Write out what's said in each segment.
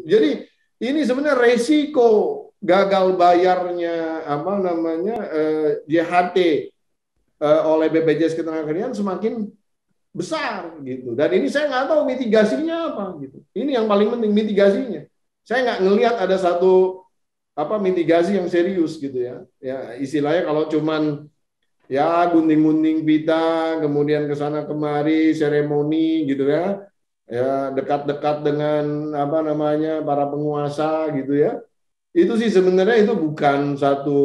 Jadi ini sebenarnya resiko gagal bayarnya JHT oleh BPJS Ketenagakerjaan semakin besar gitu. Dan ini saya nggak tahu mitigasinya apa gitu. Ini yang paling penting mitigasinya. Saya nggak ngelihat ada satu mitigasi yang serius gitu ya. Ya istilahnya kalau cuman ya gunting-gunting pita, kemudian ke sana kemari seremoni gitu ya. Ya dekat-dekat dengan para penguasa gitu ya. Itu sih sebenarnya itu bukan satu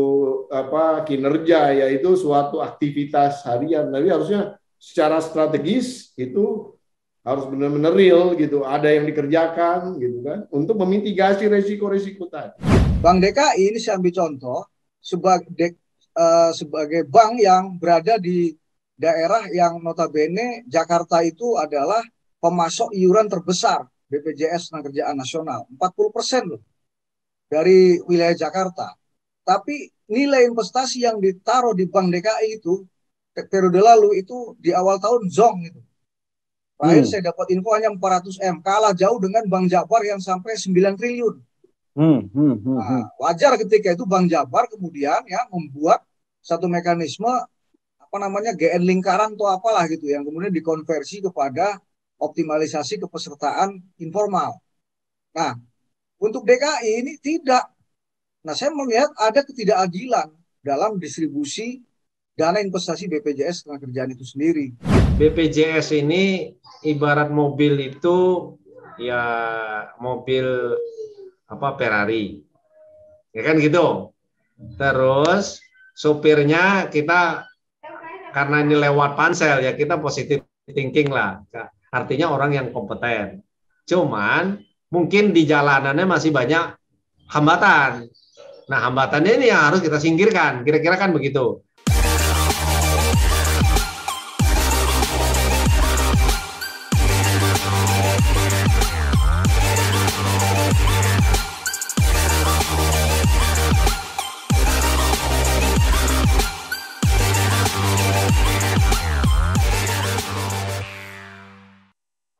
kinerja, ya itu suatu aktivitas harian. Tapi harusnya secara strategis itu harus benar-benar real gitu, ada yang dikerjakan gitu kan untuk memitigasi resiko-resiko tadi. Bank DKI ini saya ambil contoh sebagai bank yang berada di daerah yang notabene Jakarta itu adalah pemasok iuran terbesar BPJS Ketenagakerjaan Nasional, 40% loh dari wilayah Jakarta. Tapi nilai investasi yang ditaruh di Bank DKI itu periode lalu itu di awal tahun zong itu. Terakhir saya dapat info hanya 400 M, kalah jauh dengan Bank Jabar yang sampai 9 triliun. Nah, wajar ketika itu Bank Jabar kemudian ya membuat satu mekanisme GN lingkaran atau apalah gitu yang kemudian dikonversi kepada optimalisasi kepesertaan informal. Nah, untuk DKI ini tidak. Nah, saya melihat ada ketidakadilan dalam distribusi dana investasi BPJS Ketenagakerjaan itu sendiri. BPJS ini ibarat mobil itu ya mobil Ferrari. Ya kan gitu. Terus sopirnya kita karena ini lewat pansel ya kita positive thinking lah. Artinya orang yang kompeten. Cuman mungkin di jalanannya masih banyak hambatan. Nah, hambatannya ini yang harus kita singkirkan. Kira-kira kan begitu.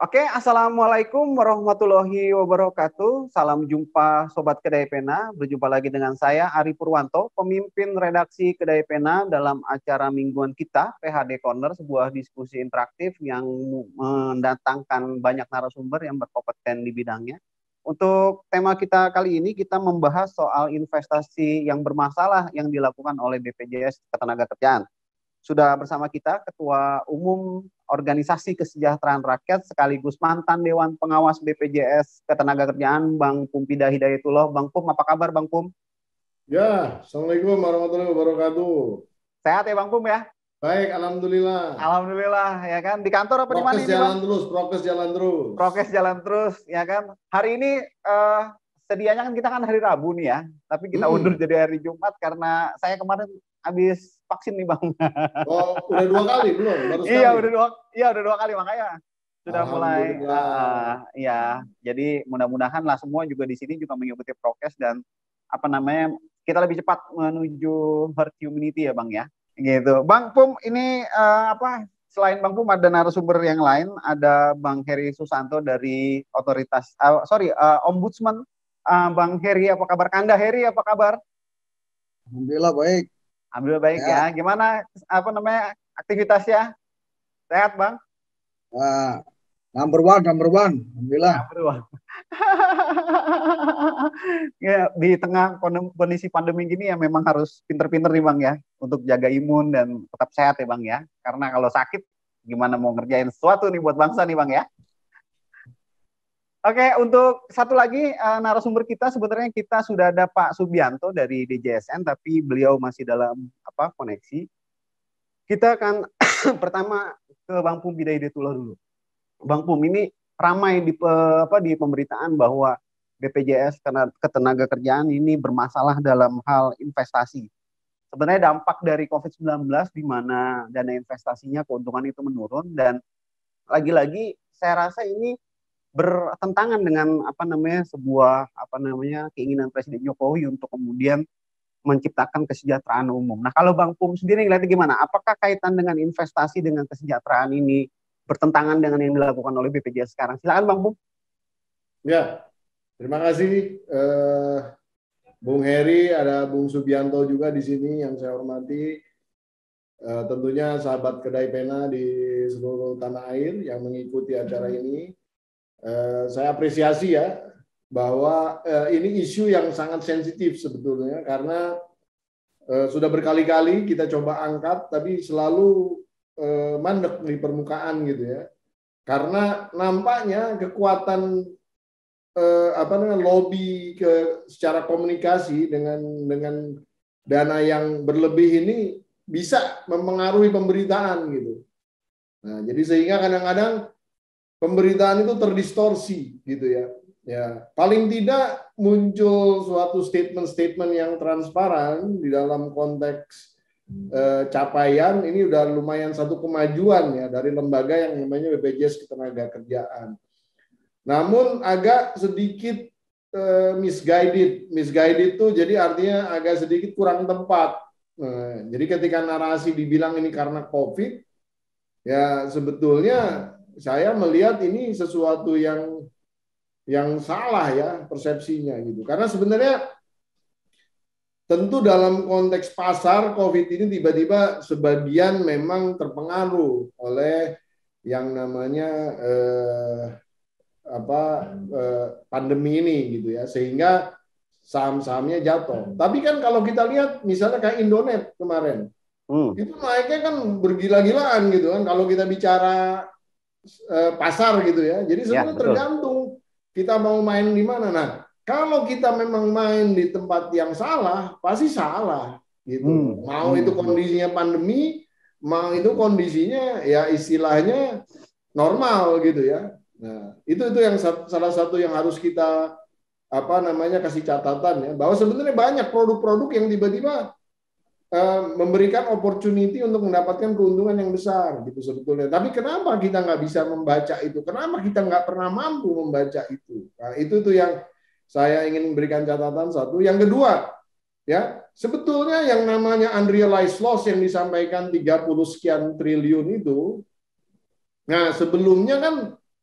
Oke, Assalamualaikum warahmatullahi wabarakatuh. Salam jumpa Sobat Kedai Pena. Berjumpa lagi dengan saya, Ari Purwanto, pemimpin redaksi Kedai Pena dalam acara mingguan kita, PHD Corner, sebuah diskusi interaktif yang mendatangkan banyak narasumber yang berkompeten di bidangnya. Untuk tema kita kali ini, kita membahas soal investasi yang bermasalah yang dilakukan oleh BPJS Ketenagakerjaan. Sudah bersama kita Ketua Umum Organisasi Kesejahteraan Rakyat sekaligus mantan Dewan Pengawas BPJS Ketenagakerjaan, Bang Pumpida Hidayatullah. Bang Pum, apa kabar Bang Pum? Ya, Assalamualaikum warahmatullahi wabarakatuh. Sehat ya Bang Pum ya? Baik, alhamdulillah. Alhamdulillah ya kan. Di kantor apa di mana ini, Bang? Prokes jalan terus. Prokes jalan terus ya kan. Hari ini sedianya kan kita kan hari Rabu nih ya, tapi kita undur jadi hari Jumat karena saya kemarin habis vaksin nih Bang. Oh, udah 2 kali belum? Baru sekali? Udah dua kali makanya sudah mulai. Ya, jadi mudah-mudahan lah semua juga di sini juga mengikuti prokes dan kita lebih cepat menuju herd immunity ya Bang ya. Gitu. Bang Pum ini selain Bang Pum ada narasumber yang lain, ada Bang Heri Susanto dari Ombudsman. Bang Heri, apa kabar? Kanda Heri, apa kabar? Alhamdulillah baik. Alhamdulillah baik ya. Gimana aktivitasnya? Sehat, Bang? Number one. Alhamdulillah. Number one. Ya, di tengah kondisi pandemi gini ya memang harus pinter-pinter nih Bang ya untuk jaga imun dan tetap sehat ya Bang ya. Karena kalau sakit gimana mau ngerjain sesuatu nih buat bangsa nih Bang ya. Oke, untuk satu lagi narasumber kita sebenarnya kita sudah ada Pak Subianto dari DJSN, tapi beliau masih dalam koneksi. Kita akan pertama ke Bang Pum Hidayatullah dulu. Bang Pum, ini ramai di pemberitaan bahwa BPJS Ketenagakerjaan ini bermasalah dalam hal investasi. Sebenarnya dampak dari COVID-19 di mana dana investasinya keuntungan itu menurun dan lagi-lagi saya rasa ini bertentangan dengan sebuah keinginan Presiden Jokowi untuk kemudian menciptakan kesejahteraan umum. Nah, kalau Bang Pum sendiri ngeliatnya gimana? Apakah kaitan dengan investasi dengan kesejahteraan ini bertentangan dengan yang dilakukan oleh BPJS sekarang? Silakan Bang Pum. Ya, Terima kasih Bung Heri, ada Bung Subianto juga di sini yang saya hormati. Tentunya sahabat Kedai Pena di seluruh tanah air yang mengikuti acara ini. Saya apresiasi ya bahwa ini isu yang sangat sensitif sebetulnya karena sudah berkali-kali kita coba angkat tapi selalu mandek di permukaan gitu ya. Karena nampaknya kekuatan lobby secara komunikasi dengan dana yang berlebih ini bisa mempengaruhi pemberitaan gitu. Nah, jadi sehingga kadang-kadang pemberitaan itu terdistorsi gitu ya. Ya, paling tidak muncul suatu statement-statement yang transparan di dalam konteks capaian ini udah lumayan satu kemajuan ya dari lembaga yang namanya BPJS Ketenagakerjaan. Namun agak sedikit misguided tuh jadi artinya agak sedikit kurang tepat. Jadi ketika narasi dibilang ini karena COVID, ya sebetulnya saya melihat ini sesuatu yang salah ya persepsinya gitu. Karena sebenarnya tentu dalam konteks pasar COVID ini tiba-tiba sebagian memang terpengaruh oleh yang namanya pandemi ini gitu ya, sehingga saham-sahamnya jatuh. Tapi kan kalau kita lihat misalnya kayak Indonet kemarin, itu naiknya kan bergila-gilaan gitu kan kalau kita bicara pasar gitu ya. Jadi sebenarnya tergantung kita mau main di mana. Nah, kalau kita memang main di tempat yang salah, pasti salah gitu. Mau itu kondisinya pandemi, mau itu kondisinya ya istilahnya normal gitu ya. Nah, itu yang salah satu yang harus kita kasih catatan ya, bahwa sebenarnya banyak produk-produk yang tiba-tiba memberikan opportunity untuk mendapatkan keuntungan yang besar gitu sebetulnya. Tapi kenapa kita nggak bisa membaca itu? Kenapa kita nggak pernah mampu membaca itu? Nah, itu tuh yang saya ingin memberikan catatan satu. Yang kedua, ya sebetulnya yang namanya unrealized loss yang disampaikan 30 sekian triliun itu, nah sebelumnya kan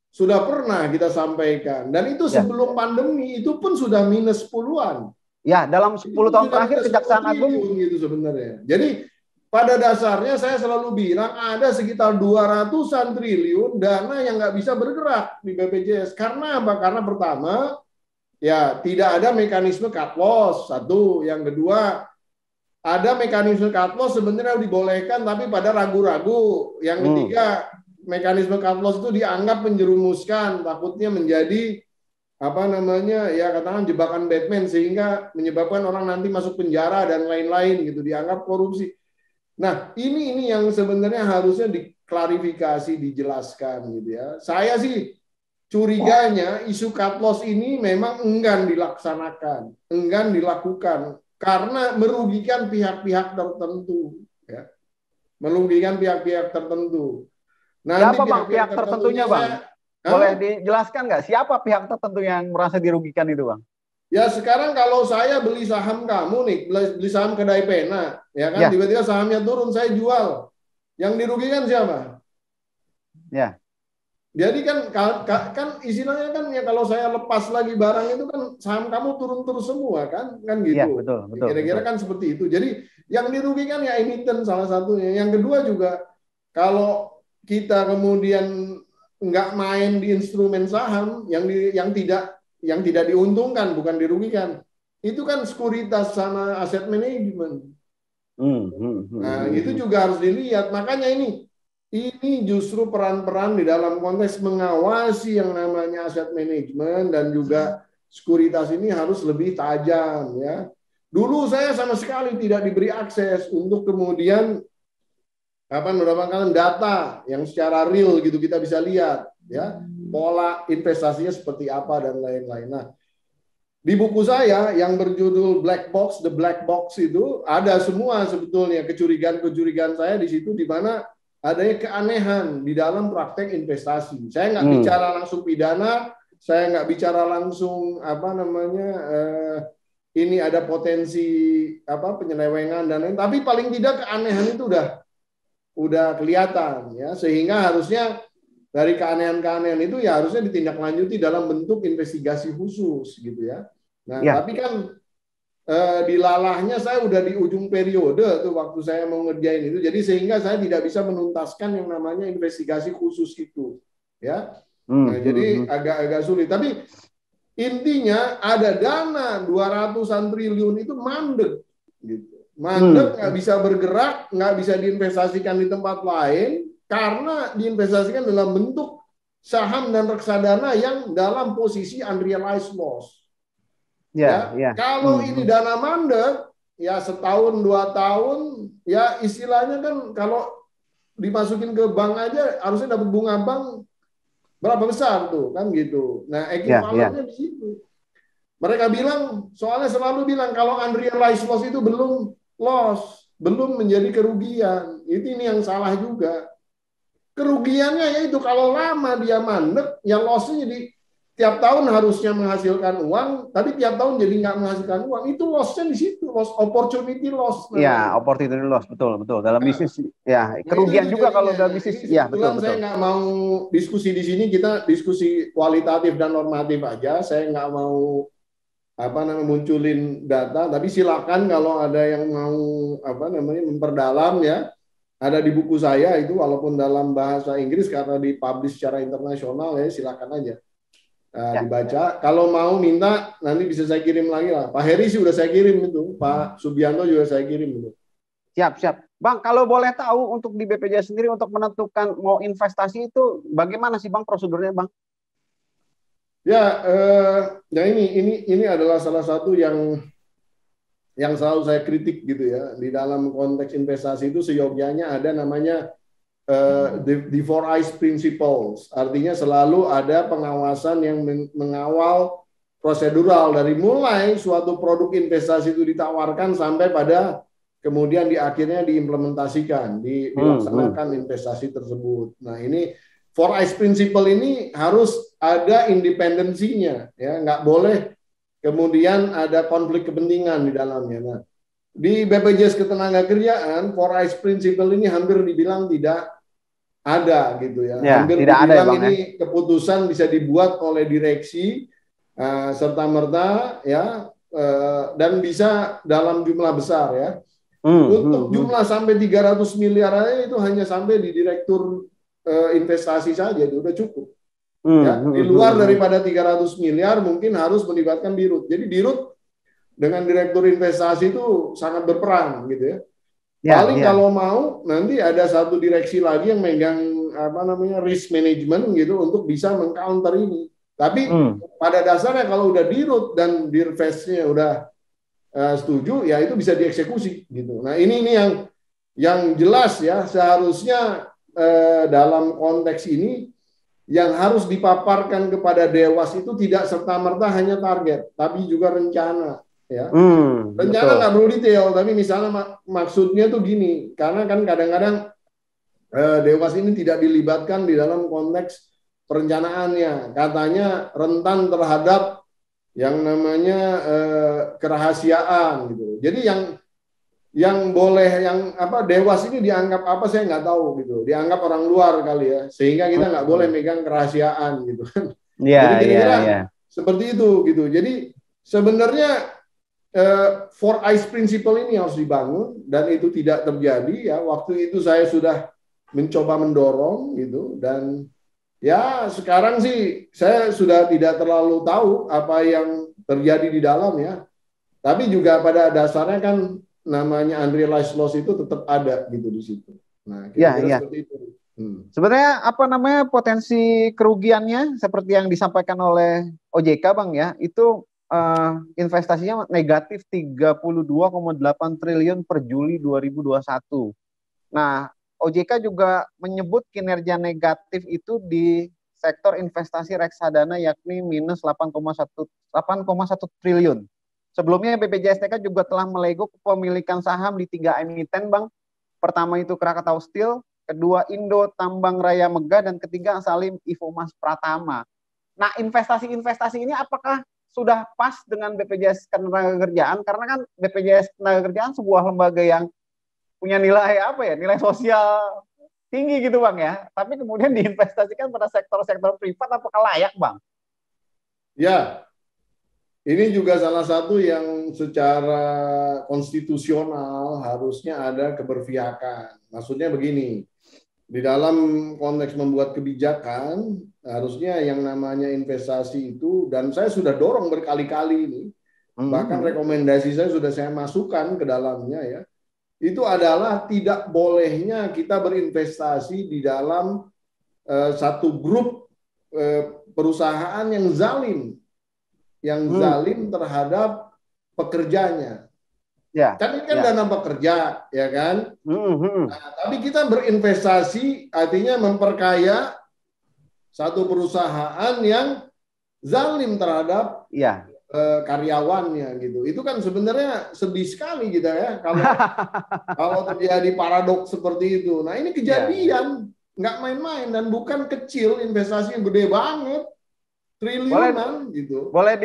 sudah pernah kita sampaikan. Dan itu sebelum pandemi, itu pun sudah minus puluhan. Ya, dalam 10 tahun terakhir Kejaksaan Agung. Gitu sebenarnya. Jadi, pada dasarnya saya selalu bilang ada sekitar 200-an triliun dana yang nggak bisa bergerak di BPJS. Karena apa? Karena pertama, ya tidak ada mekanisme cut loss. Satu. Yang kedua, ada mekanisme cut loss sebenarnya dibolehkan, tapi pada ragu-ragu. Yang ketiga, mekanisme cut loss itu dianggap menjerumuskan, takutnya menjadi katakan jebakan Batman sehingga menyebabkan orang nanti masuk penjara dan lain-lain gitu, dianggap korupsi. Nah, ini yang sebenarnya harusnya diklarifikasi, dijelaskan gitu ya. Saya sih curiganya isu cut loss ini memang enggan dilaksanakan, enggan dilakukan karena merugikan pihak-pihak tertentu ya. Merugikan pihak-pihak tertentu. Siapa Bang pihak tertentunya Bang? Boleh dijelaskan nggak? Siapa pihak tertentu yang merasa dirugikan itu Bang? Ya sekarang kalau saya beli saham kamu nih, beli saham Kedai Pena, ya kan tiba-tiba sahamnya turun, saya jual. Yang dirugikan siapa? Ya. Jadi kan istilahnya kan ya kalau saya lepas lagi barang itu kan saham kamu turun terus semua kan gitu. Ya, betul. Kira-kira kan seperti itu. Jadi yang dirugikan ya emiten salah satunya. Yang kedua juga kalau kita kemudian nggak main di instrumen saham yang tidak diuntungkan, bukan dirugikan, itu kan sekuritas sama aset manajemen. Nah, itu juga harus dilihat. Makanya ini justru peran-peran di dalam konteks mengawasi yang namanya aset manajemen dan juga sekuritas ini harus lebih tajam ya. Dulu saya sama sekali tidak diberi akses untuk kemudian mendapatkan data yang secara real gitu kita bisa lihat ya pola investasinya seperti apa dan lain-lain. Nah, di buku saya yang berjudul Black Box, The Black Box itu ada semua sebetulnya kecurigaan saya di situ, di mana adanya keanehan di dalam praktek investasi. Saya nggak bicara langsung pidana, saya nggak bicara langsung ini ada potensi penyelewengan dan lain, tapi paling tidak keanehan itu udah kelihatan ya, sehingga harusnya dari keanehan-keanehan itu ya harusnya ditindaklanjuti dalam bentuk investigasi khusus gitu ya. Nah, tapi kan dilalahnya saya udah di ujung periode tuh waktu saya mau ngerjain itu, jadi sehingga saya tidak bisa menuntaskan yang namanya investigasi khusus itu, ya. Nah, jadi agak-agak sulit. Tapi intinya ada dana 200-an triliun itu mandek, gitu. Mandek, nggak bisa bergerak, nggak bisa diinvestasikan di tempat lain karena diinvestasikan dalam bentuk saham dan reksadana yang dalam posisi unrealized loss. Kalau ini dana mandek, ya setahun 2 tahun, ya istilahnya kan kalau dimasukin ke bank aja harusnya dapat bunga bank berapa besar tuh kan gitu. Nah, equivalennya di situ. Mereka bilang, soalnya selalu bilang kalau unrealized loss itu belum loss, belum menjadi kerugian. Ini yang salah juga. Kerugiannya yaitu kalau lama dia mandek, ya loss-nya jadi tiap tahun harusnya menghasilkan uang, tapi tiap tahun jadi nggak menghasilkan uang. Itu loss-nya di situ, loss, opportunity loss. Ya, opportunity loss, betul. Dalam bisnis, ya kerugian juga kalau dalam bisnis. Ya, betul. Saya nggak mau diskusi di sini, kita diskusi kualitatif dan normatif aja. Saya nggak mau munculin data, tapi silakan kalau ada yang mau memperdalam ya. Ada di buku saya itu, walaupun dalam bahasa Inggris karena dipublish secara internasional ya, silakan aja. Dibaca. Kalau mau minta nanti bisa saya kirim lagi lah. Pak Heri sih udah saya kirim itu, Pak Subianto juga saya kirim itu. Siap. Bang, kalau boleh tahu untuk di BPJS sendiri untuk menentukan mau investasi itu bagaimana sih Bang prosedurnya Bang? Ya, ini adalah salah satu yang selalu saya kritik gitu ya. Di dalam konteks investasi itu seyogyanya ada namanya the four eyes principles, artinya selalu ada pengawasan yang mengawal prosedural dari mulai suatu produk investasi itu ditawarkan sampai pada kemudian di akhirnya diimplementasikan, dilaksanakan investasi tersebut. Nah, ini four eyes principle ini harus ada independensinya, ya, nggak boleh kemudian ada konflik kepentingan di dalamnya. Nah, di BPJS Ketenagakerjaan, four eyes principle ini hampir dibilang tidak ada gitu ya. Hampir tidak dibilang ada, ini keputusan bisa dibuat oleh direksi serta merta ya, dan bisa dalam jumlah besar ya. Untuk jumlah sampai 300 miliar aja itu hanya sampai di direktur investasi saja itu udah cukup. Ya, di luar daripada 300 miliar mungkin harus melibatkan dirut. Jadi dirut dengan direktur investasi itu sangat berperan gitu ya. Paling kalau mau nanti ada satu direksi lagi yang megang risk management gitu untuk bisa mengcounter ini. Tapi pada dasarnya kalau udah dirut dan dirvestnya udah setuju, ya itu bisa dieksekusi gitu. Nah, ini yang jelas ya, seharusnya dalam konteks ini yang harus dipaparkan kepada Dewas itu tidak serta-merta hanya target, tapi juga rencana. Ya, rencana nggak perlu detail, tapi misalnya maksudnya tuh gini, karena kan kadang-kadang Dewas ini tidak dilibatkan di dalam konteks perencanaannya, katanya rentan terhadap yang namanya kerahasiaan gitu. Jadi yang boleh Dewas ini dianggap apa saya nggak tahu gitu, dianggap orang luar kali ya, sehingga kita nggak boleh megang kerahasiaan gitu kan. Jadi kira-kira seperti itu gitu. Jadi sebenarnya four eyes principle ini harus dibangun dan itu tidak terjadi ya. Waktu itu saya sudah mencoba mendorong gitu, dan ya sekarang sih saya sudah tidak terlalu tahu apa yang terjadi di dalam ya. Tapi juga pada dasarnya kan namanya unrealized loss itu tetap ada gitu di situ. Nah, kira-kira seperti itu. Sebenarnya potensi kerugiannya seperti yang disampaikan oleh OJK Bang ya, itu investasinya negatif 32,8 triliun per Juli 2021. Nah, OJK juga menyebut kinerja negatif itu di sektor investasi reksadana yakni minus 8,1 triliun. Sebelumnya BPJS juga telah melego kepemilikan saham di 3 emiten Bang. Pertama itu Krakatau Steel, kedua Indo Tambang Raya Megah, dan ketiga Salim Infomas Pratama. Nah, investasi ini apakah sudah pas dengan BPJS Ketenagakerjaan? Karena kan BPJS Ketenagakerjaan sebuah lembaga yang punya nilai nilai sosial tinggi gitu Bang ya, tapi kemudian diinvestasikan pada sektor-sektor privat, apakah layak Bang? Ya, ini juga salah satu yang secara konstitusional harusnya ada keberpihakan. Maksudnya begini, di dalam konteks membuat kebijakan, harusnya yang namanya investasi itu, dan saya sudah dorong berkali-kali ini, bahkan rekomendasi saya sudah saya masukkan ke dalamnya ya, itu adalah tidak bolehnya kita berinvestasi di dalam satu grup perusahaan yang zalim terhadap pekerjanya. Ya. Kan ini kan dana pekerja, ya kan? Nah, tapi kita berinvestasi artinya memperkaya satu perusahaan yang zalim terhadap karyawannya gitu. Itu kan sebenarnya sedih sekali gitu ya kalau terjadi paradoks seperti itu. Nah ini kejadian nggak main-main dan bukan kecil, investasi yang gede banget. Triliunan gitu. Boleh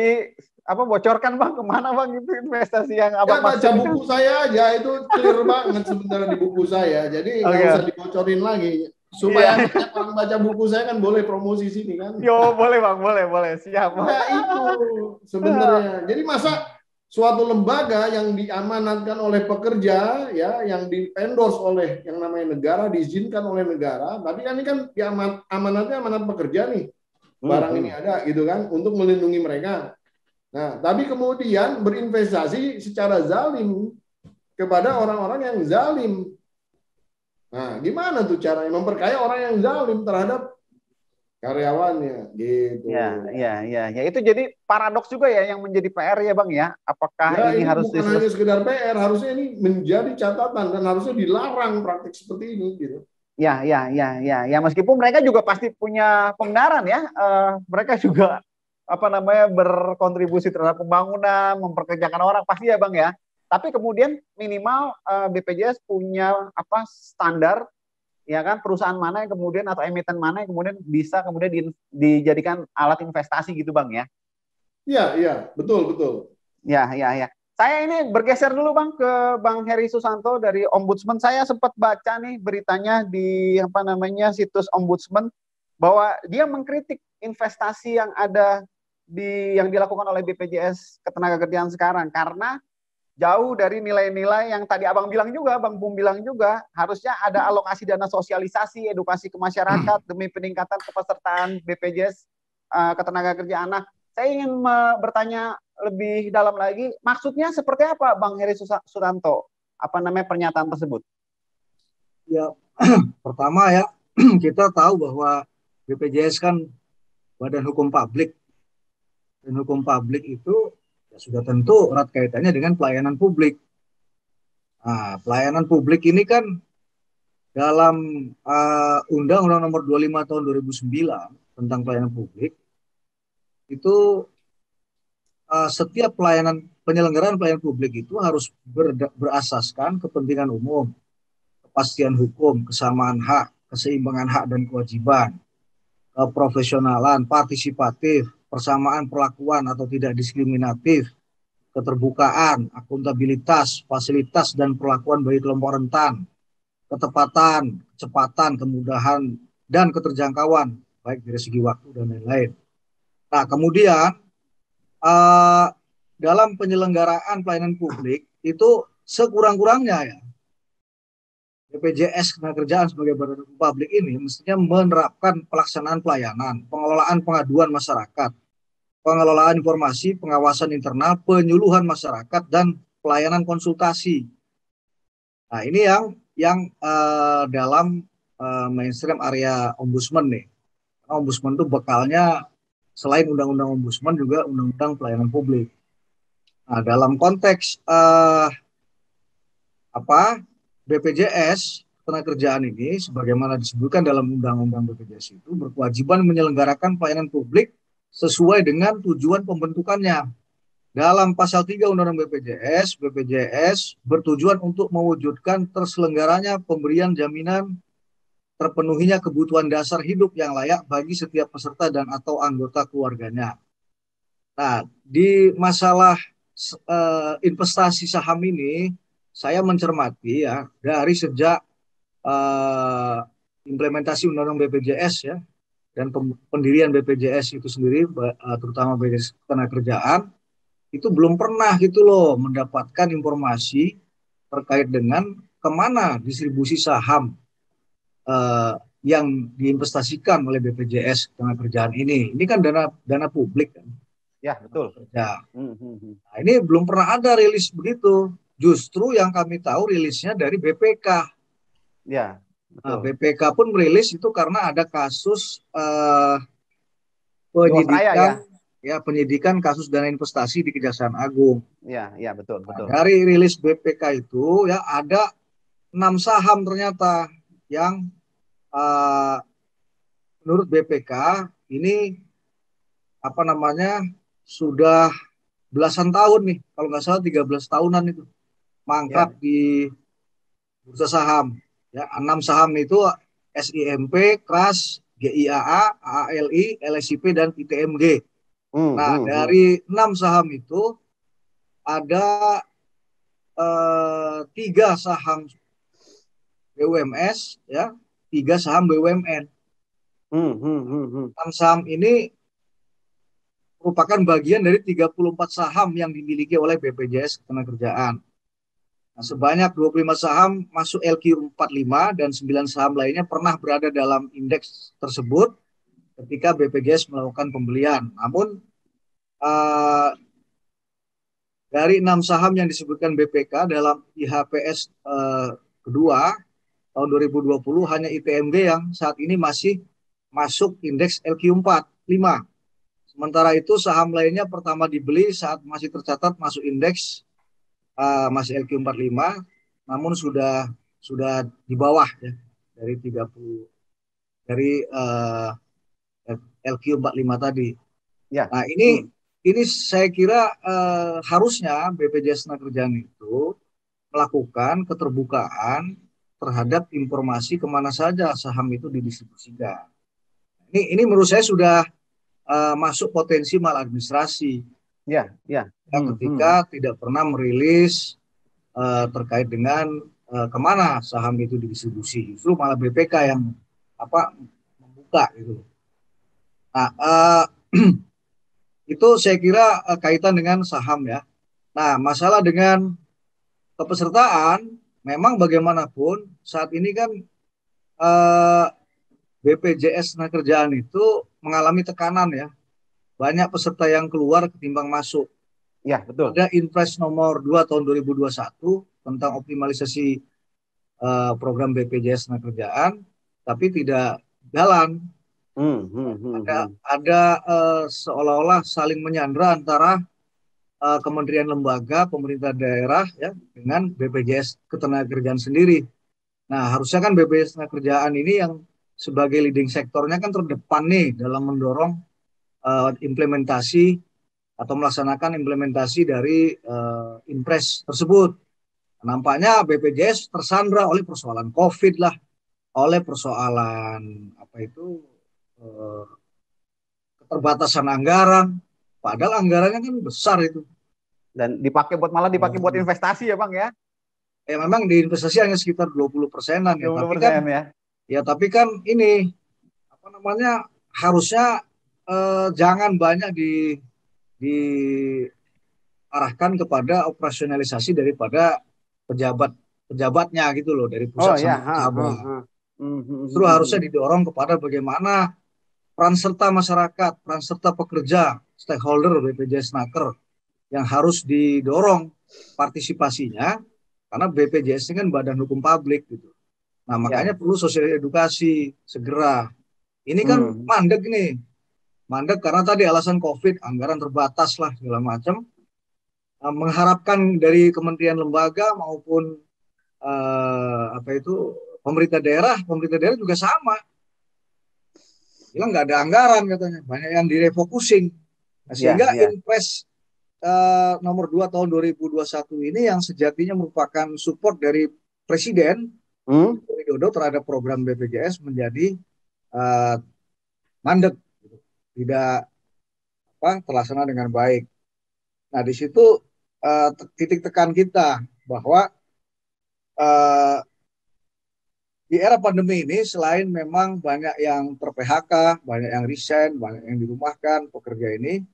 bocorkan Bang kemana Bang itu investasi yang Abang baca buku saya aja, itu clear banget sebenarnya di buku saya. Jadi nggak usah dibocorin lagi. Supaya orang baca buku saya kan boleh promosi sini kan. Yo boleh Bang, boleh. Siap. Nah itu sebenarnya. Jadi masa suatu lembaga yang diamanatkan oleh pekerja ya, yang di-endorse oleh yang namanya negara, diizinkan oleh negara, tapi kan ini kan amanatnya amanat pekerja nih. Barang ini ada gitu kan untuk melindungi mereka. Nah, tapi kemudian berinvestasi secara zalim kepada orang-orang yang zalim. Nah, gimana tuh caranya memperkaya orang yang zalim terhadap karyawannya gitu. Ya. Itu jadi paradoks juga ya yang menjadi PR ya Bang ya. Apakah ini harus bukan hanya sekedar PR, harusnya ini menjadi catatan dan harusnya dilarang praktik seperti ini gitu. Ya, meskipun mereka juga pasti punya pembenaran ya, mereka juga berkontribusi terhadap pembangunan, memperkerjakan orang pasti ya Bang ya. Tapi kemudian minimal BPJS punya standar ya kan, perusahaan mana yang kemudian atau emiten mana yang kemudian bisa kemudian dijadikan alat investasi gitu Bang ya. Iya, betul. Ya. Saya ini bergeser dulu Bang ke Bang Heri Susanto dari Ombudsman. Saya sempat baca nih beritanya di situs Ombudsman bahwa dia mengkritik investasi yang ada yang dilakukan oleh BPJS Ketenagakerjaan sekarang karena jauh dari nilai-nilai yang tadi Abang bilang juga, Bang Bum bilang juga, harusnya ada alokasi dana sosialisasi, edukasi ke masyarakat demi peningkatan kepesertaan BPJS Ketenagakerjaan. Nah, saya ingin bertanya lebih dalam lagi, maksudnya seperti apa Bang Heri Susanto? Pernyataan tersebut? Ya, pertama ya, kita tahu bahwa BPJS kan badan hukum publik. Dan hukum publik itu ya sudah tentu erat kaitannya dengan pelayanan publik. Nah, pelayanan publik ini kan dalam Undang-Undang Nomor 25 Tahun 2009 tentang pelayanan publik itu setiap penyelenggaraan pelayanan publik itu harus berasaskan kepentingan umum, kepastian hukum, kesamaan hak, keseimbangan hak dan kewajiban, keprofesionalan, partisipatif, persamaan perlakuan atau tidak diskriminatif, keterbukaan, akuntabilitas, fasilitas dan perlakuan bagi kelompok rentan, ketepatan, kecepatan, kemudahan, dan keterjangkauan, baik dari segi waktu dan lain-lain. Nah, kemudian dalam penyelenggaraan pelayanan publik itu sekurang-kurangnya ya BPJS Ketenagakerjaan sebagai badan hukum publik ini mestinya menerapkan pelaksanaan pelayanan, pengelolaan pengaduan masyarakat, pengelolaan informasi, pengawasan internal, penyuluhan masyarakat, dan pelayanan konsultasi. Nah, ini yang dalam mainstream area ombudsman nih. Karena ombudsman itu bekalnya selain undang-undang ombudsman juga undang-undang pelayanan publik. Nah, dalam konteks BPJS Ketenagakerjaan ini sebagaimana disebutkan dalam undang-undang BPJS itu berkewajiban menyelenggarakan pelayanan publik sesuai dengan tujuan pembentukannya. Dalam pasal 3 Undang-Undang BPJS bertujuan untuk mewujudkan terselenggaranya pemberian jaminan terpenuhinya kebutuhan dasar hidup yang layak bagi setiap peserta dan atau anggota keluarganya. Nah, di masalah investasi saham ini, saya mencermati ya dari sejak implementasi Undang-Undang BPJS ya, dan pendirian BPJS itu sendiri, terutama BPJS Ketenagakerjaan, itu belum pernah gitu loh mendapatkan informasi terkait dengan kemana distribusi saham yang diinvestasikan oleh BPJS Ketenagakerjaan ini. Ini kan dana publik kan. Ya, betul. Ya. Nah, ini belum pernah ada rilis begitu. Justru yang kami tahu rilisnya dari BPK. Ya, betul. Nah, BPK pun merilis itu karena ada kasus Jiwasraya, penyidikan kasus dana investasi di Kejaksaan Agung. Ya, ya, betul, betul. Nah, dari rilis BPK itu ya ada 6 saham ternyata yang menurut BPK ini sudah belasan tahun nih, kalau nggak salah 13 tahunan itu mangkrak di bursa saham. Ya, 6 saham itu SIMP, KRAS, GIAA, AALI, LSIP, dan ITMG. Nah, dari 6 saham itu ada 3 saham BUMS, ya, 3 saham BUMN. 6 saham ini merupakan bagian dari 34 saham yang dimiliki oleh BPJS Ketenagakerjaan. Nah, sebanyak 25 saham masuk LQ45 dan 9 saham lainnya pernah berada dalam indeks tersebut ketika BPJS melakukan pembelian. Namun dari 6 saham yang disebutkan BPK dalam IHPS kedua tahun 2020 hanya ITMG yang saat ini masih masuk indeks LQ45. Sementara itu saham lainnya pertama dibeli saat masih tercatat masuk indeks masih LQ45, namun sudah di bawah ya dari 30 dari LQ45 tadi. Ya. Nah, ini saya kira harusnya BPJS Ketenagakerjaan itu melakukan keterbukaan terhadap informasi kemana saja saham itu didistribusikan. Ini menurut saya sudah masuk potensi maladministrasi. Ketika tidak pernah merilis terkait dengan kemana saham itu didistribusi, justru malah BPK yang membuka gitu. Nah, itu saya kira kaitan dengan saham ya. Nah, masalah dengan kepesertaan, memang bagaimanapun saat ini kan BPJS Ketenagakerjaan itu mengalami tekanan ya. Banyak peserta yang keluar ketimbang masuk. Ya, betul. Ada Inpres nomor 2 tahun 2021 tentang optimalisasi program BPJS Ketenagakerjaan, tapi tidak jalan. Ada seolah-olah saling menyandra antara kementerian lembaga, pemerintah daerah ya dengan BPJS Ketenagakerjaan sendiri. Nah, harusnya kan BPJS Ketenagakerjaan ini yang sebagai leading sektornya kan terdepan nih dalam mendorong implementasi atau melaksanakan implementasi dari Inpres tersebut. Nampaknya BPJS tersandra oleh persoalan COVID lah, oleh persoalan keterbatasan anggaran. Padahal anggarannya kan besar itu. Dan malah dipakai buat investasi ya Bang ya? Ya memang di investasi hanya sekitar 20%-an ya. 20% tapi kan, ya. Tapi kan ini harusnya jangan banyak diarahkan kepada operasionalisasi daripada pejabatnya gitu loh, dari pusat sampai cabang. Justru harusnya didorong kepada bagaimana peran serta masyarakat, peran serta pekerja, stakeholder BPJS Naker yang harus didorong partisipasinya, karena BPJS ini kan badan hukum publik gitu. Nah, makanya perlu sosial edukasi segera. Ini kan mandek karena tadi alasan COVID, anggaran terbatas lah segala macam. Mengharapkan dari kementerian lembaga maupun pemerintah daerah juga sama. Bilang nggak ada anggaran katanya, banyak yang direfocusing. Nah, sehingga Inpres nomor 2 tahun 2021 ini yang sejatinya merupakan support dari Presiden Joko Widodo terhadap program BPJS menjadi mandek, tidak terlaksana dengan baik. Nah, di situ titik tekan kita bahwa di era pandemi ini selain memang banyak yang ter-PHK, banyak yang resign, banyak yang dirumahkan pekerja ini,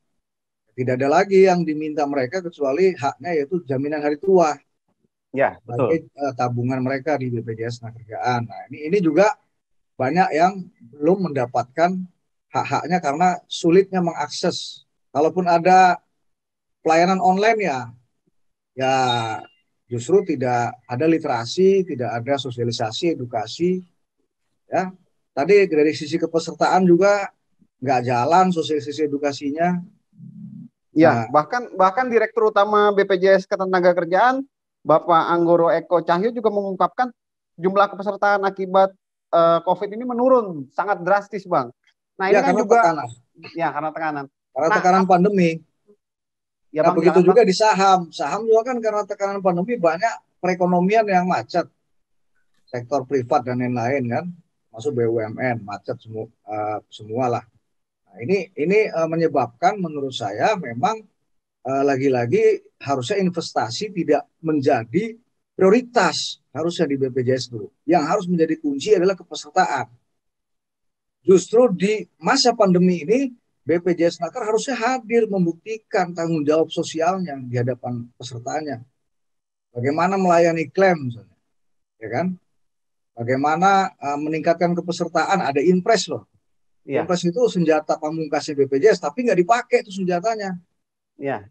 tidak ada lagi yang diminta mereka kecuali haknya yaitu jaminan hari tua Ya, betul. sebagai tabungan mereka di BPJS Ketenagakerjaan. Nah, ini juga banyak yang belum mendapatkan hak-haknya karena sulitnya mengakses. Kalaupun ada pelayanan online ya justru tidak ada literasi, tidak ada sosialisasi, edukasi. Ya, tadi dari sisi kepesertaan juga nggak jalan sosialisasi edukasinya. Ya, Nah, bahkan Direktur Utama BPJS Ketenagakerjaan Bapak Anggoro Eko Cahyo juga mengungkapkan jumlah kepesertaan akibat COVID ini menurun sangat drastis, Bang. Nah, ini ya kan karena juga tekanan, ya karena tekanan. karena Nah, tekanan pandemi. ya Nah, Bang, begitu silakan Bang. juga di saham. Saham juga kan karena tekanan pandemi banyak perekonomian yang macet. Sektor privat dan lain-lain kan, masuk BUMN macet semua lah. Nah, ini menyebabkan menurut saya memang lagi-lagi harusnya investasi tidak menjadi prioritas harusnya di BPJS dulu. Yang harus menjadi kunci adalah kepesertaan. Justru di masa pandemi ini BPJS Naker harusnya hadir membuktikan tanggung jawab sosialnya di hadapan pesertanya. Bagaimana melayani klaim misalnya, ya kan? Bagaimana meningkatkan kepesertaan, ada impres loh. Iya, Impres itu senjata pamungkasnya BPJS, tapi nggak dipakai itu senjatanya. iya.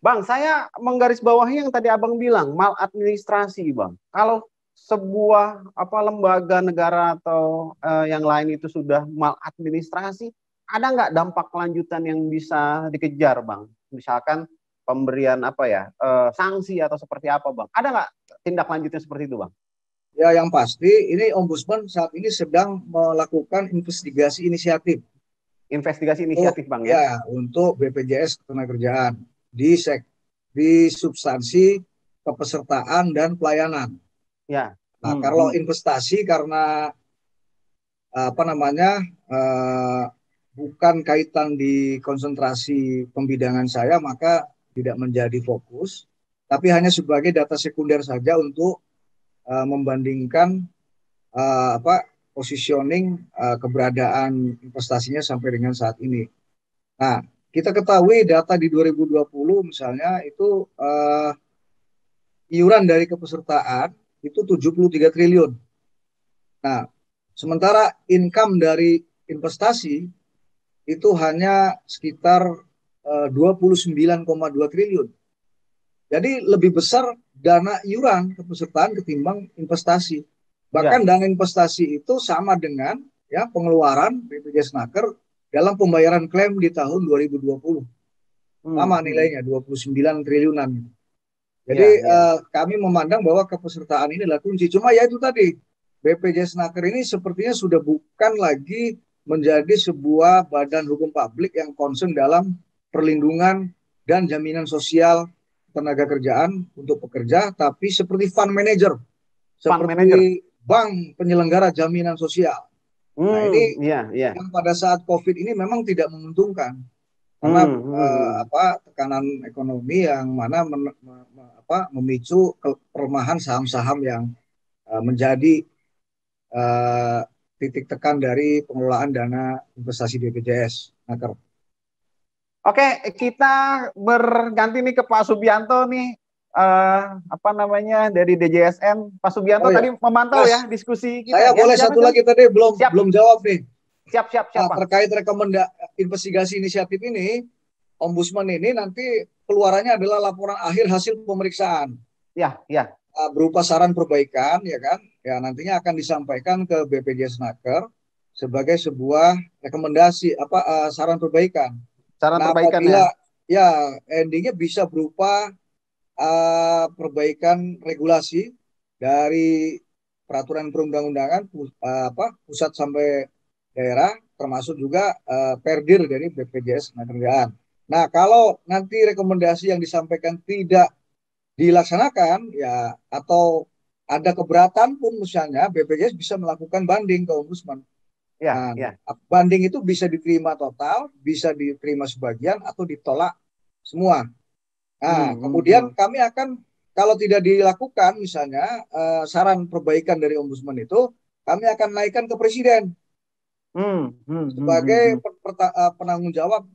Bang, saya menggarisbawahi yang tadi Abang bilang, maladministrasi, Bang. Kalau sebuah lembaga negara atau yang lain itu sudah maladministrasi, ada nggak dampak lanjutan yang bisa dikejar, Bang? Misalkan pemberian sanksi atau seperti apa, Bang? Ada nggak tindak lanjutnya seperti itu, Bang? Ya, yang pasti ini Ombudsman saat ini sedang melakukan investigasi inisiatif Investigasi untuk inisiatif, Bang, ya? untuk BPJS Ketenagakerjaan di substansi kepesertaan dan pelayanan. Ya. Nah, kalau investasi karena apa namanya bukan kaitan di konsentrasi pembidangan saya, maka tidak menjadi fokus, tapi hanya sebagai data sekunder saja untuk membandingkan positioning keberadaan investasinya sampai dengan saat ini. Nah, kita ketahui data di 2020 misalnya itu iuran dari kepesertaan itu 73 triliun. Nah, sementara income dari investasi itu hanya sekitar 29,2 triliun. Jadi lebih besar dana iuran kepesertaan ketimbang investasi. Bahkan dana investasi itu sama dengan pengeluaran BPJS Naker dalam pembayaran klaim di tahun 2020. Sama nilainya 29 triliunan. Jadi kami memandang bahwa kepesertaan ini adalah kunci. Cuma ya itu tadi, BPJS Naker ini sepertinya sudah bukan lagi menjadi sebuah badan hukum publik yang concern dalam perlindungan dan jaminan sosial tenaga kerjaan untuk pekerja, tapi seperti fund manager, seperti bank penyelenggara jaminan sosial. Nah, ini yang pada saat COVID ini memang tidak menguntungkan. Karena tekanan ekonomi yang mana memicu pelemahan saham-saham yang menjadi titik tekan dari pengelolaan dana investasi BPJS Naker. Oke, kita berganti nih ke Pak Subianto nih, dari DJSN. Pak Subianto tadi memantau Mas, diskusi kita. Saya boleh satu lagi tadi belum jawab nih. Siap. Terkait investigasi inisiatif ini, Ombudsman ini nanti keluarannya adalah laporan akhir hasil pemeriksaan. Ya. Berupa saran perbaikan, ya kan? Ya, nantinya akan disampaikan ke BPJS Naker sebagai sebuah rekomendasi saran perbaikan. Apabila endingnya bisa berupa perbaikan regulasi dari peraturan perundang-undangan pusat sampai daerah, termasuk juga perdir dari BPJS Ketenagakerjaan. Nah, kalau nanti rekomendasi yang disampaikan tidak dilaksanakan ya atau ada keberatan pun misalnya BPJS bisa melakukan banding ke Ombudsman. Banding itu bisa diterima total, bisa diterima sebagian atau ditolak semua. Nah, kemudian kami akan kalau tidak dilakukan, misalnya saran perbaikan dari Ombudsman itu, kami akan naikkan ke Presiden sebagai penanggung jawab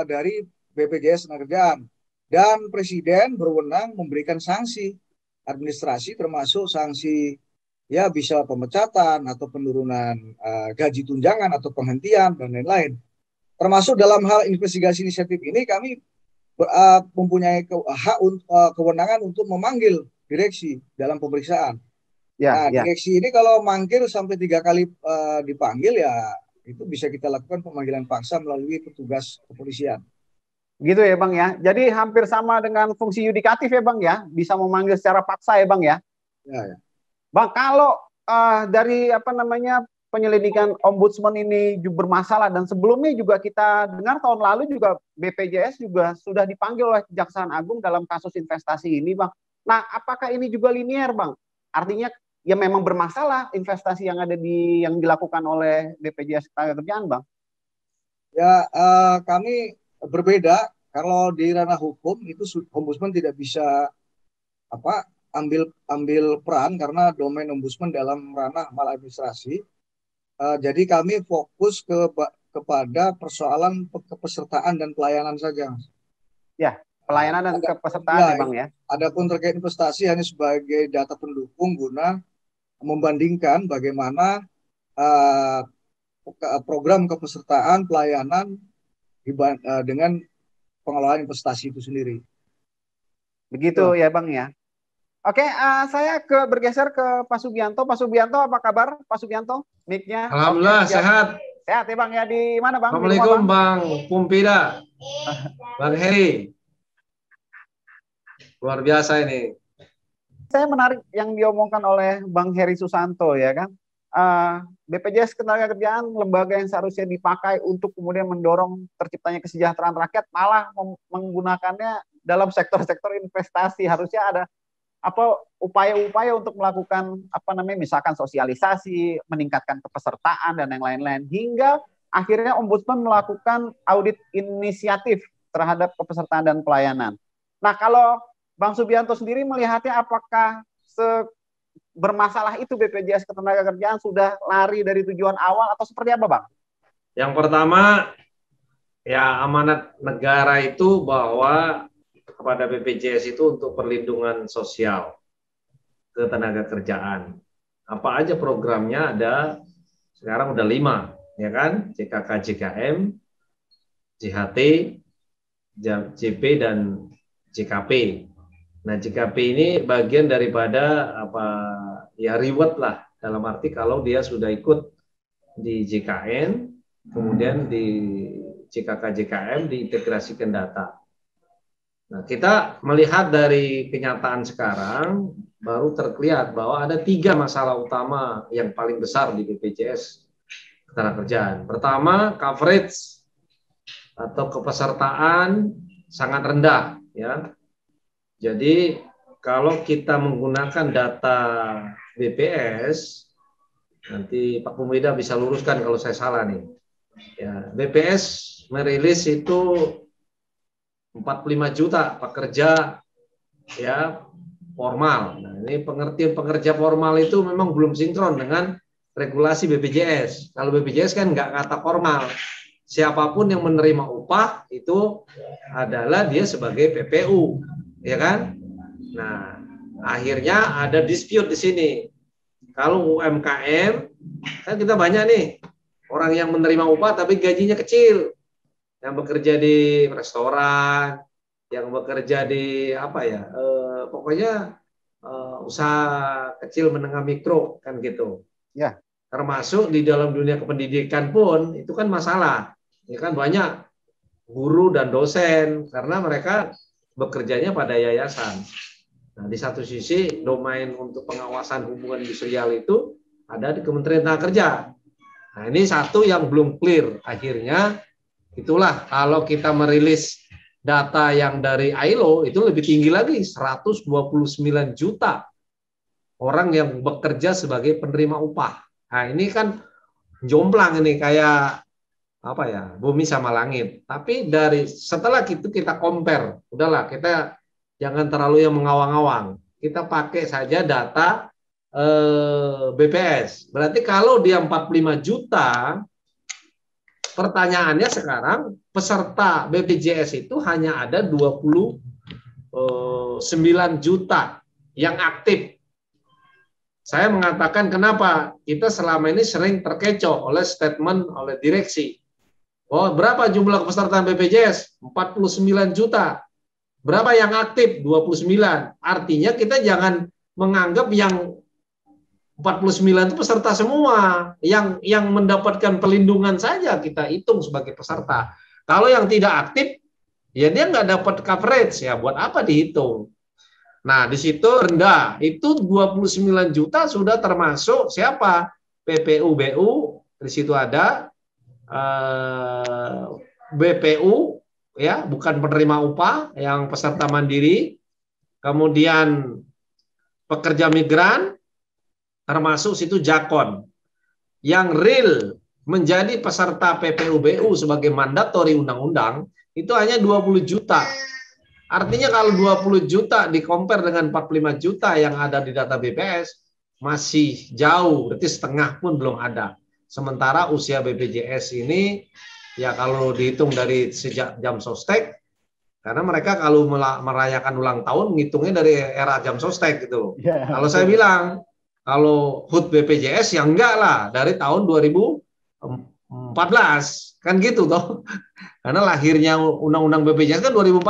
dari BPJS Tenagakerjaan. Dan Presiden berwenang memberikan sanksi administrasi, termasuk sanksi ya bisa pemecatan atau penurunan gaji tunjangan atau penghentian dan lain-lain. Termasuk dalam hal investigasi inisiatif ini kami mempunyai kewenangan untuk memanggil direksi dalam pemeriksaan. Nah, direksi ini kalau mangkir sampai 3 kali dipanggil ya itu bisa kita lakukan pemanggilan paksa melalui petugas kepolisian. Gitu ya Bang ya. Jadi hampir sama dengan fungsi yudikatif ya Bang ya, bisa memanggil secara paksa ya Bang ya. Ya. Bang, kalau dari penyelidikan Ombudsman ini juga bermasalah, dan sebelumnya juga kita dengar tahun lalu juga BPJS juga sudah dipanggil oleh Kejaksaan Agung dalam kasus investasi ini, Bang. Nah, apakah ini juga linier, Bang? Artinya ya memang bermasalah investasi yang dilakukan oleh BPJS Ketenagakerjaan, Bang? Ya, kami berbeda. Kalau di ranah hukum itu Ombudsman tidak bisa ambil peran karena domain Ombudsman dalam ranah maladministrasi. Jadi kami fokus kepada persoalan kepesertaan dan pelayanan saja. Ya, pelayanan dan kepesertaan ya Bang ya. Adapun terkait investasi hanya sebagai data pendukung guna membandingkan bagaimana program kepesertaan pelayanan dengan pengelolaan investasi itu sendiri. Begitu ya Bang ya. Oke, saya bergeser ke Pak Sugianto. Pak Sugianto, apa kabar Pak Sugianto? Mic-nya. Alhamdulillah sehat. Sehat ya Bang ya. Di mana Bang? Assalamualaikum Bang Pumpida. Bang Heri. Luar biasa ini. Saya menarik yang diomongkan oleh Bang Heri Susanto ya kan. BPJS Ketenagakerjaan, lembaga yang seharusnya dipakai untuk kemudian mendorong terciptanya kesejahteraan rakyat, malah menggunakannya dalam sektor-sektor investasi. Harusnya ada upaya-upaya untuk melakukan misalkan sosialisasi, meningkatkan kepesertaan dan yang lain-lain, hingga akhirnya Ombudsman melakukan audit inisiatif terhadap kepesertaan dan pelayanan. Nah, kalau Bang Subianto sendiri melihatnya, apakah bermasalah itu BPJS Ketenagakerjaan sudah lari dari tujuan awal atau seperti apa, Bang? Yang pertama, ya amanat negara itu bahwa kepada BPJS itu untuk perlindungan sosial ketenagakerjaan. Apa aja programnya ada, sekarang udah 5, ya kan? JKK, JKM, JHT, JP, dan JKP. Nah, JKP ini bagian daripada reward lah, dalam arti kalau dia sudah ikut di JKN, kemudian di JKK, JKM diintegrasikan data. Nah, kita melihat dari kenyataan sekarang baru terlihat bahwa ada 3 masalah utama yang paling besar di BPJS Ketenagakerjaan. Pertama, coverage atau kepesertaan sangat rendah, ya. Jadi kalau kita menggunakan data BPS, nanti Pak Pumida bisa luruskan kalau saya salah nih. Ya, BPS merilis itu 45 juta pekerja ya formal. Nah, ini pengertian pekerja formal itu memang belum sinkron dengan regulasi BPJS. Kalau BPJS kan nggak kata formal. Siapapun yang menerima upah itu adalah dia sebagai PPU, ya kan? Nah, akhirnya ada dispute di sini. Kalau UMKM, kan kita banyak nih orang yang menerima upah tapi gajinya kecil. Yang bekerja di restoran, yang bekerja di pokoknya usaha kecil menengah mikro kan gitu. Ya. Termasuk di dalam dunia kependidikan pun itu kan masalah. Ya kan banyak guru dan dosen karena mereka bekerjanya pada yayasan. Nah, di satu sisi domain untuk pengawasan hubungan industrial itu ada di Kementerian Tenaga Nah, ini satu yang belum clear. Akhirnya itulah kalau kita merilis data yang dari ILO itu lebih tinggi lagi, 129 juta orang yang bekerja sebagai penerima upah. Nah, ini kan jomplang ini kayak bumi sama langit. Tapi setelah itu kita compare, udahlah kita jangan terlalu yang mengawang-awang. Kita pakai saja data BPS. Berarti kalau dia 45 juta, pertanyaannya sekarang peserta BPJS itu hanya ada 29 juta yang aktif. Saya mengatakan kenapa kita selama ini sering terkecoh oleh statement oleh direksi. Oh, berapa jumlah kepesertaan BPJS? 49 juta. Berapa yang aktif? 29. Artinya kita jangan menganggap yang 49 itu peserta semua, yang mendapatkan perlindungan saja kita hitung sebagai peserta. Kalau yang tidak aktif, ya dia nggak dapat coverage, ya buat apa dihitung? Nah, di situ rendah, itu 29 juta sudah termasuk siapa? PPU-BU, di situ ada BPU, ya bukan penerima upah, yang peserta mandiri, kemudian pekerja migran, termasuk situ Jakon. Yang real menjadi peserta PPU-BU sebagai mandatori undang-undang itu hanya 20 juta. Artinya kalau 20 juta di-compare dengan 45 juta yang ada di data BPS, masih jauh, berarti setengah pun belum ada. Sementara usia BPJS ini, ya kalau dihitung dari sejak jam sostek, karena mereka kalau merayakan ulang tahun, ngitungnya dari era jam sostek gitu. Yeah. Kalau saya bilang, kalau HUT BPJS ya enggak lah, dari tahun 2014, kan gitu toh. Karena lahirnya Undang-Undang BPJS kan 2014.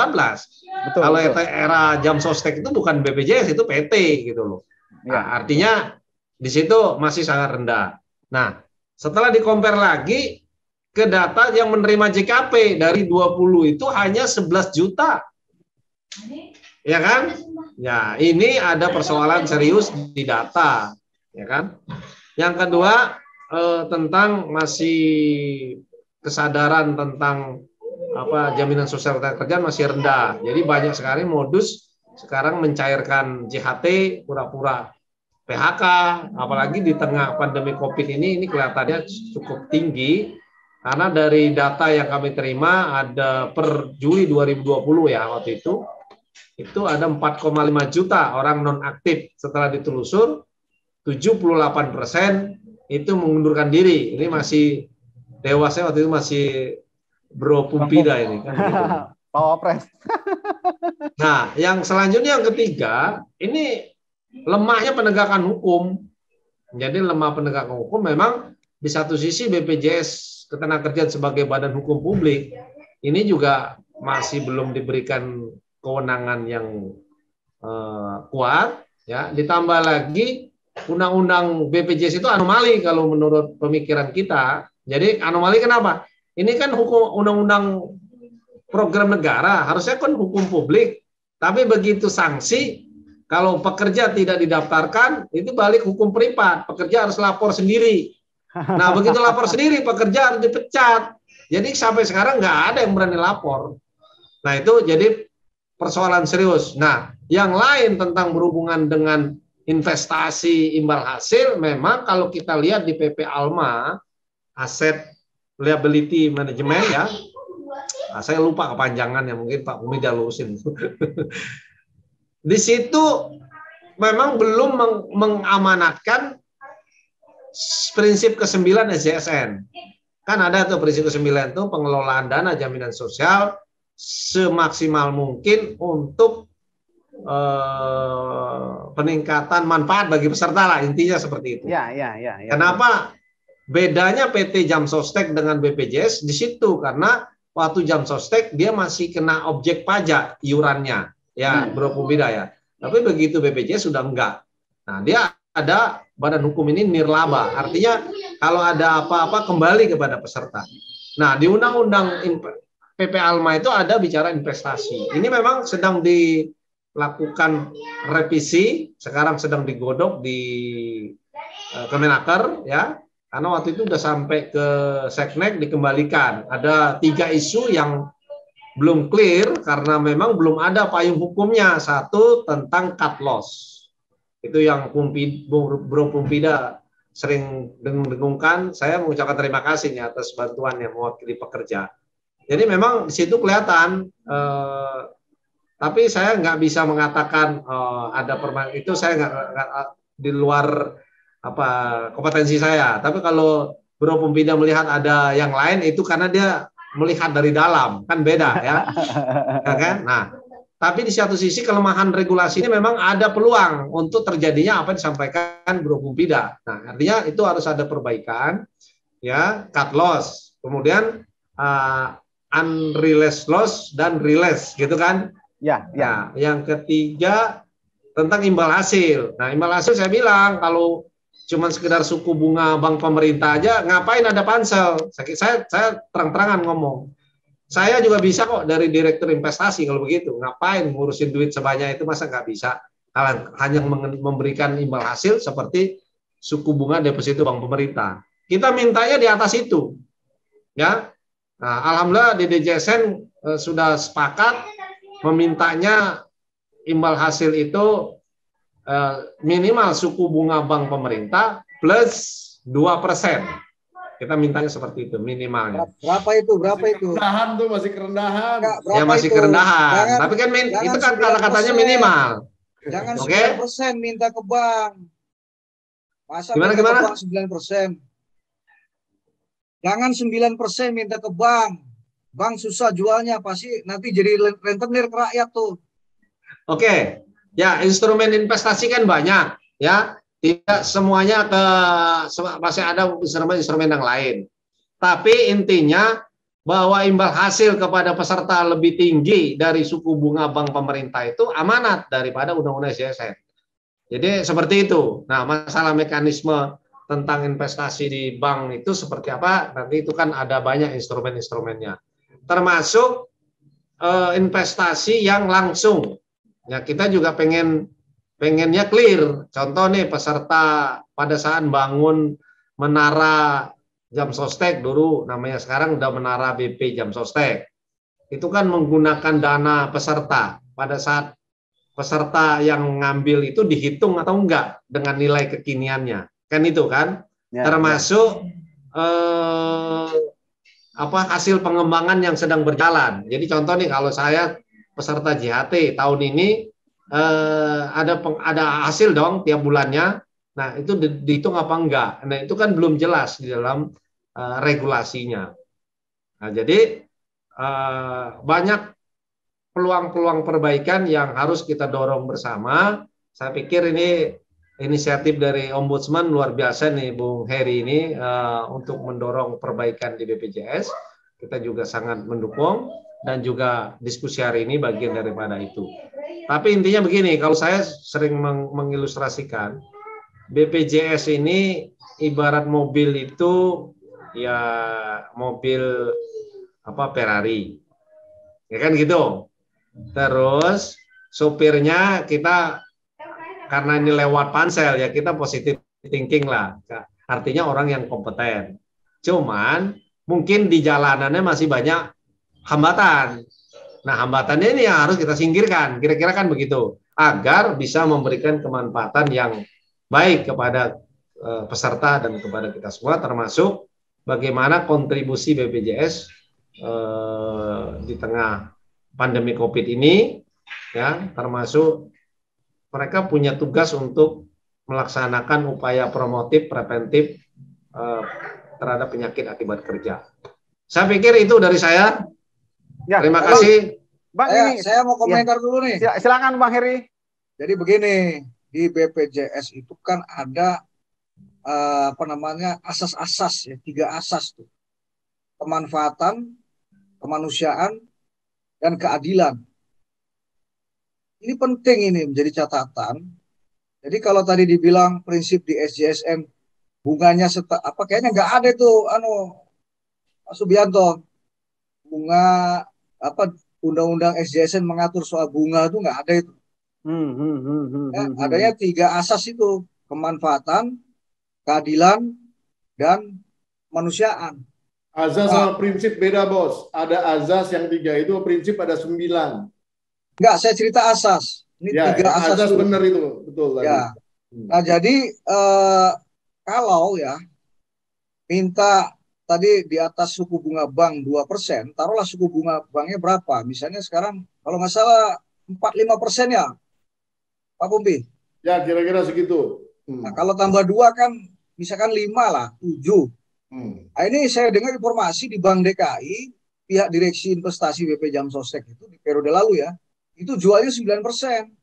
Betul, kalau betul. Era jam sostek itu bukan BPJS, itu PT gitu loh. Ya. Nah, artinya di situ masih sangat rendah. Nah, setelah di-compare lagi ke data yang menerima JKP dari 20 itu hanya 11 juta. Ya kan? Ya, ini ada persoalan serius di data, ya kan? Yang kedua, tentang masih kesadaran tentang jaminan sosial kerjaan masih rendah. Jadi banyak sekali modus sekarang mencairkan JHT pura-pura PHK, apalagi di tengah pandemi Covid ini kelihatannya cukup tinggi. Karena dari data yang kami terima ada per Juli 2020 ya waktu itu ada 4,5 juta orang non-aktif. Setelah ditelusur, 78% itu mengundurkan diri. Ini masih dewasa waktu itu masih Bro Pumpida ini kan. Gitu. Pawapres. Nah, yang selanjutnya yang ketiga, ini lemahnya penegakan hukum. Jadi lemah penegakan hukum memang di satu sisi BPJS Ketenagakerjaan sebagai badan hukum publik ini juga masih belum diberikan kewenangan yang kuat, ya. Ditambah lagi undang-undang BPJS itu anomali kalau menurut pemikiran kita. Jadi anomali kenapa? Ini kan hukum undang-undang program negara, harusnya kan hukum publik. Tapi begitu sanksi, kalau pekerja tidak didaftarkan, itu balik hukum privat. Pekerja harus lapor sendiri. Nah, begitu lapor sendiri, pekerja harus dipecat. Jadi sampai sekarang nggak ada yang berani lapor. Nah, itu jadi persoalan serius. Nah, yang lain tentang berhubungan dengan investasi imbal hasil, memang kalau kita lihat di PP Alma, Asset Liability Management ya, nah, saya lupa kepanjangannya, mungkin Pak Umida lurusin. Di situ memang belum mengamanatkan prinsip ke-9 SJSN. Kan ada tuh prinsip ke-9 itu pengelolaan dana jaminan sosial semaksimal mungkin untuk peningkatan manfaat bagi peserta lah, intinya seperti itu. Ya. Kenapa bedanya PT Jam Sostek dengan BPJS di situ? Karena waktu Jam Sostek dia masih kena objek pajak iurannya, ya Bro Pubida ya. Tapi begitu BPJS sudah enggak. Nah, dia ada badan hukum ini nirlaba, artinya kalau ada apa-apa kembali kepada peserta. Nah, di Undang-Undang PP Alma itu ada bicara investasi. Ini memang sedang dilakukan revisi, sekarang sedang digodok di Kemenaker, ya, karena waktu itu udah sampai ke Seknek dikembalikan. Ada 3 isu yang belum clear karena memang belum ada payung hukumnya. Satu tentang cut loss. Itu yang Bro Pumpida sering dengungkan. Saya mengucapkan terima kasih nih atas bantuan yang mewakili pekerja. Jadi memang di situ kelihatan Tapi saya nggak bisa mengatakan ada itu saya nggak di luar apa kompetensi saya. Tapi kalau Bro Pumpida melihat ada yang lain itu karena dia melihat dari dalam, kan beda ya. Ya kan? Nah, tapi di satu sisi kelemahan regulasi ini memang ada peluang untuk terjadinya apa yang disampaikan Bro Pumpida. Nah, artinya itu harus ada perbaikan, ya, cut loss, kemudian unrealized loss dan realized, gitu kan? Ya, ya. Nah, yang ketiga tentang imbal hasil. Nah, imbal hasil saya bilang kalau cuma sekedar suku bunga bank pemerintah aja, ngapain ada pansel? Saya terang-terangan ngomong. Saya juga bisa kok dari direktur investasi kalau begitu. Ngapain ngurusin duit sebanyak itu, masa nggak bisa? Hanya memberikan imbal hasil seperti suku bunga deposito bank pemerintah. Kita mintanya di atas itu, ya. Nah, alhamdulillah di DJSN sudah sepakat memintanya imbal hasil itu minimal suku bunga bank pemerintah plus 2%. Kita mintanya seperti itu minimalnya. Berapa itu? Kerendahan tuh, masih kerendahan. Ya masih kerendahan. Tapi kan itu kan kata-katanya minimal. Jangan 9% minta ke bank. Masa gimana? Ke bank 9%. Jangan 9% minta ke bank. Bank susah jualnya, pasti nanti jadi rentenir ke rakyat tuh. Oke, ya instrumen investasi kan banyak, ya. Tidak semuanya masih ada instrumen yang lain. Tapi intinya bahwa imbal hasil kepada peserta lebih tinggi dari suku bunga bank pemerintah itu amanat daripada undang-undang SJSN. Jadi seperti itu. Nah, masalah mekanisme tentang investasi di bank itu seperti apa? Nanti itu kan ada banyak instrumen-instrumennya. Termasuk investasi yang langsung. Ya, kita juga pengennya clear. Contoh nih, peserta pada saat bangun menara Jam Sostek dulu, namanya sekarang udah menara BP Jam Sostek. Itu kan menggunakan dana peserta. Pada saat peserta yang ngambil itu dihitung atau enggak dengan nilai kekiniannya. Kan itu kan? Ya, termasuk hasil pengembangan yang sedang berjalan. Jadi contoh nih, kalau saya peserta JHT tahun ini ada hasil dong tiap bulannya. Nah, itu dihitung apa enggak? Nah, itu kan belum jelas di dalam regulasinya. Nah, jadi banyak peluang-peluang perbaikan yang harus kita dorong bersama. Saya pikir ini inisiatif dari Ombudsman luar biasa nih, Bung Heri ini, untuk mendorong perbaikan di BPJS. Kita juga sangat mendukung, dan juga diskusi hari ini bagian daripada itu. Tapi intinya begini, kalau saya sering mengilustrasikan, BPJS ini ibarat mobil itu ya mobil Ferrari, ya kan gitu. Terus sopirnya kita, karena ini lewat pansel ya, kita positive thinking lah, artinya orang yang kompeten. Cuman mungkin di jalanannya masih banyak hambatan. Nah, hambatannya ini yang harus kita singkirkan, kira-kira kan begitu, agar bisa memberikan kemanfaatan yang baik kepada peserta dan kepada kita semua, termasuk bagaimana kontribusi BPJS di tengah pandemi COVID ini, ya, termasuk mereka punya tugas untuk melaksanakan upaya promotif, preventif terhadap penyakit akibat kerja. Saya pikir itu dari saya. Ya, terima kasih. Bang, saya mau komentar dulu nih. Silakan Bang Heri. Jadi begini, di BPJS itu kan ada asas-asas ya, 3 asas tuh. Kemanfaatan, kemanusiaan, dan keadilan. Ini penting, ini menjadi catatan. Jadi kalau tadi dibilang prinsip di SJSN bunganya kayaknya nggak ada itu, Pak Subianto. Bunga undang-undang SJSN mengatur soal bunga itu nggak ada itu. Adanya 3 asas itu: kemanfaatan, keadilan, dan kemanusiaan. Azas sama prinsip beda, Bos. Ada azas yang 3 itu, prinsip ada 9. Enggak, saya cerita asas. Ini ya, 3 asas. Azas benar itu, betul. Ya. Nah, jadi kalau ya minta tadi di atas suku bunga bank 2%, taruhlah suku bunga banknya berapa? Misalnya sekarang kalau nggak salah 4-5% ya, Pak Pumpi. Ya, kira-kira segitu. Nah, kalau tambah 2 kan misalkan 5 lah, 7. Nah, ini saya dengar informasi di Bank DKI, pihak Direksi Investasi BP Jam Sostek itu di periode lalu ya, itu jualnya 9%.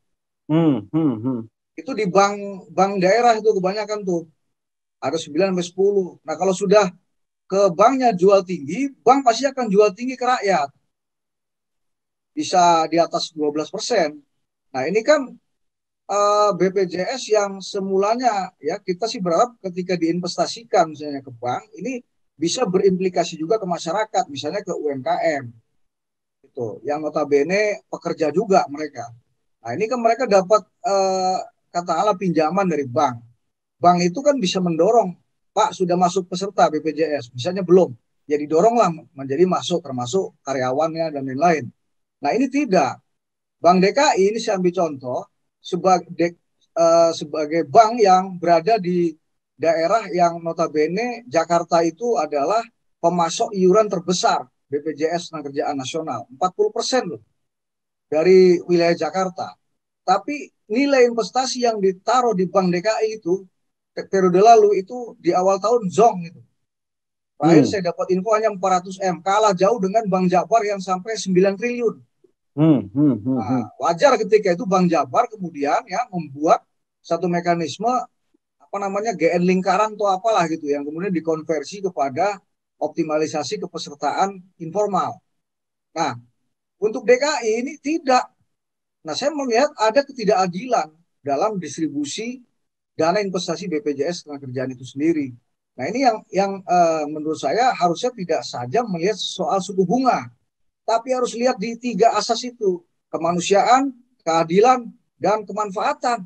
Itu di bank daerah itu kebanyakan tuh. Ada 9-10. Nah, kalau sudah ke banknya jual tinggi, bank pasti akan jual tinggi ke rakyat. Bisa di atas 12%. Nah, ini kan BPJS yang semulanya ya kita sih berharap ketika diinvestasikan misalnya ke bank, ini bisa berimplikasi juga ke masyarakat, misalnya ke UMKM. Itu yang notabene pekerja juga mereka. Nah, ini kan mereka dapat katakanlah pinjaman dari bank. Bank itu kan bisa mendorong, Pak sudah masuk peserta BPJS, misalnya belum, ya didoronglah menjadi masuk, termasuk karyawannya dan lain-lain. Nah, ini tidak. Bank DKI ini saya ambil contoh sebagai bank yang berada di daerah yang notabene Jakarta itu adalah pemasok iuran terbesar BPJS Tenagakerjaan Nasional, 40% loh dari wilayah Jakarta. Tapi nilai investasi yang ditaruh di Bank DKI itu periode lalu itu di awal tahun zong itu. Terakhir saya dapat info hanya 400 M, kalah jauh dengan Bank Jabar yang sampai 9 triliun. Nah, wajar ketika itu Bank Jabar kemudian ya membuat satu mekanisme apa namanya GN lingkaran atau apalah gitu yang kemudian dikonversi kepada optimalisasi kepesertaan informal. Nah, untuk DKI ini tidak. Nah, saya melihat ada ketidakadilan dalam distribusi dana investasi BPJS Tenagakerjaan itu sendiri. Nah, ini yang menurut saya harusnya tidak saja melihat soal suku bunga, tapi harus lihat di 3 asas itu, kemanusiaan, keadilan, dan kemanfaatan.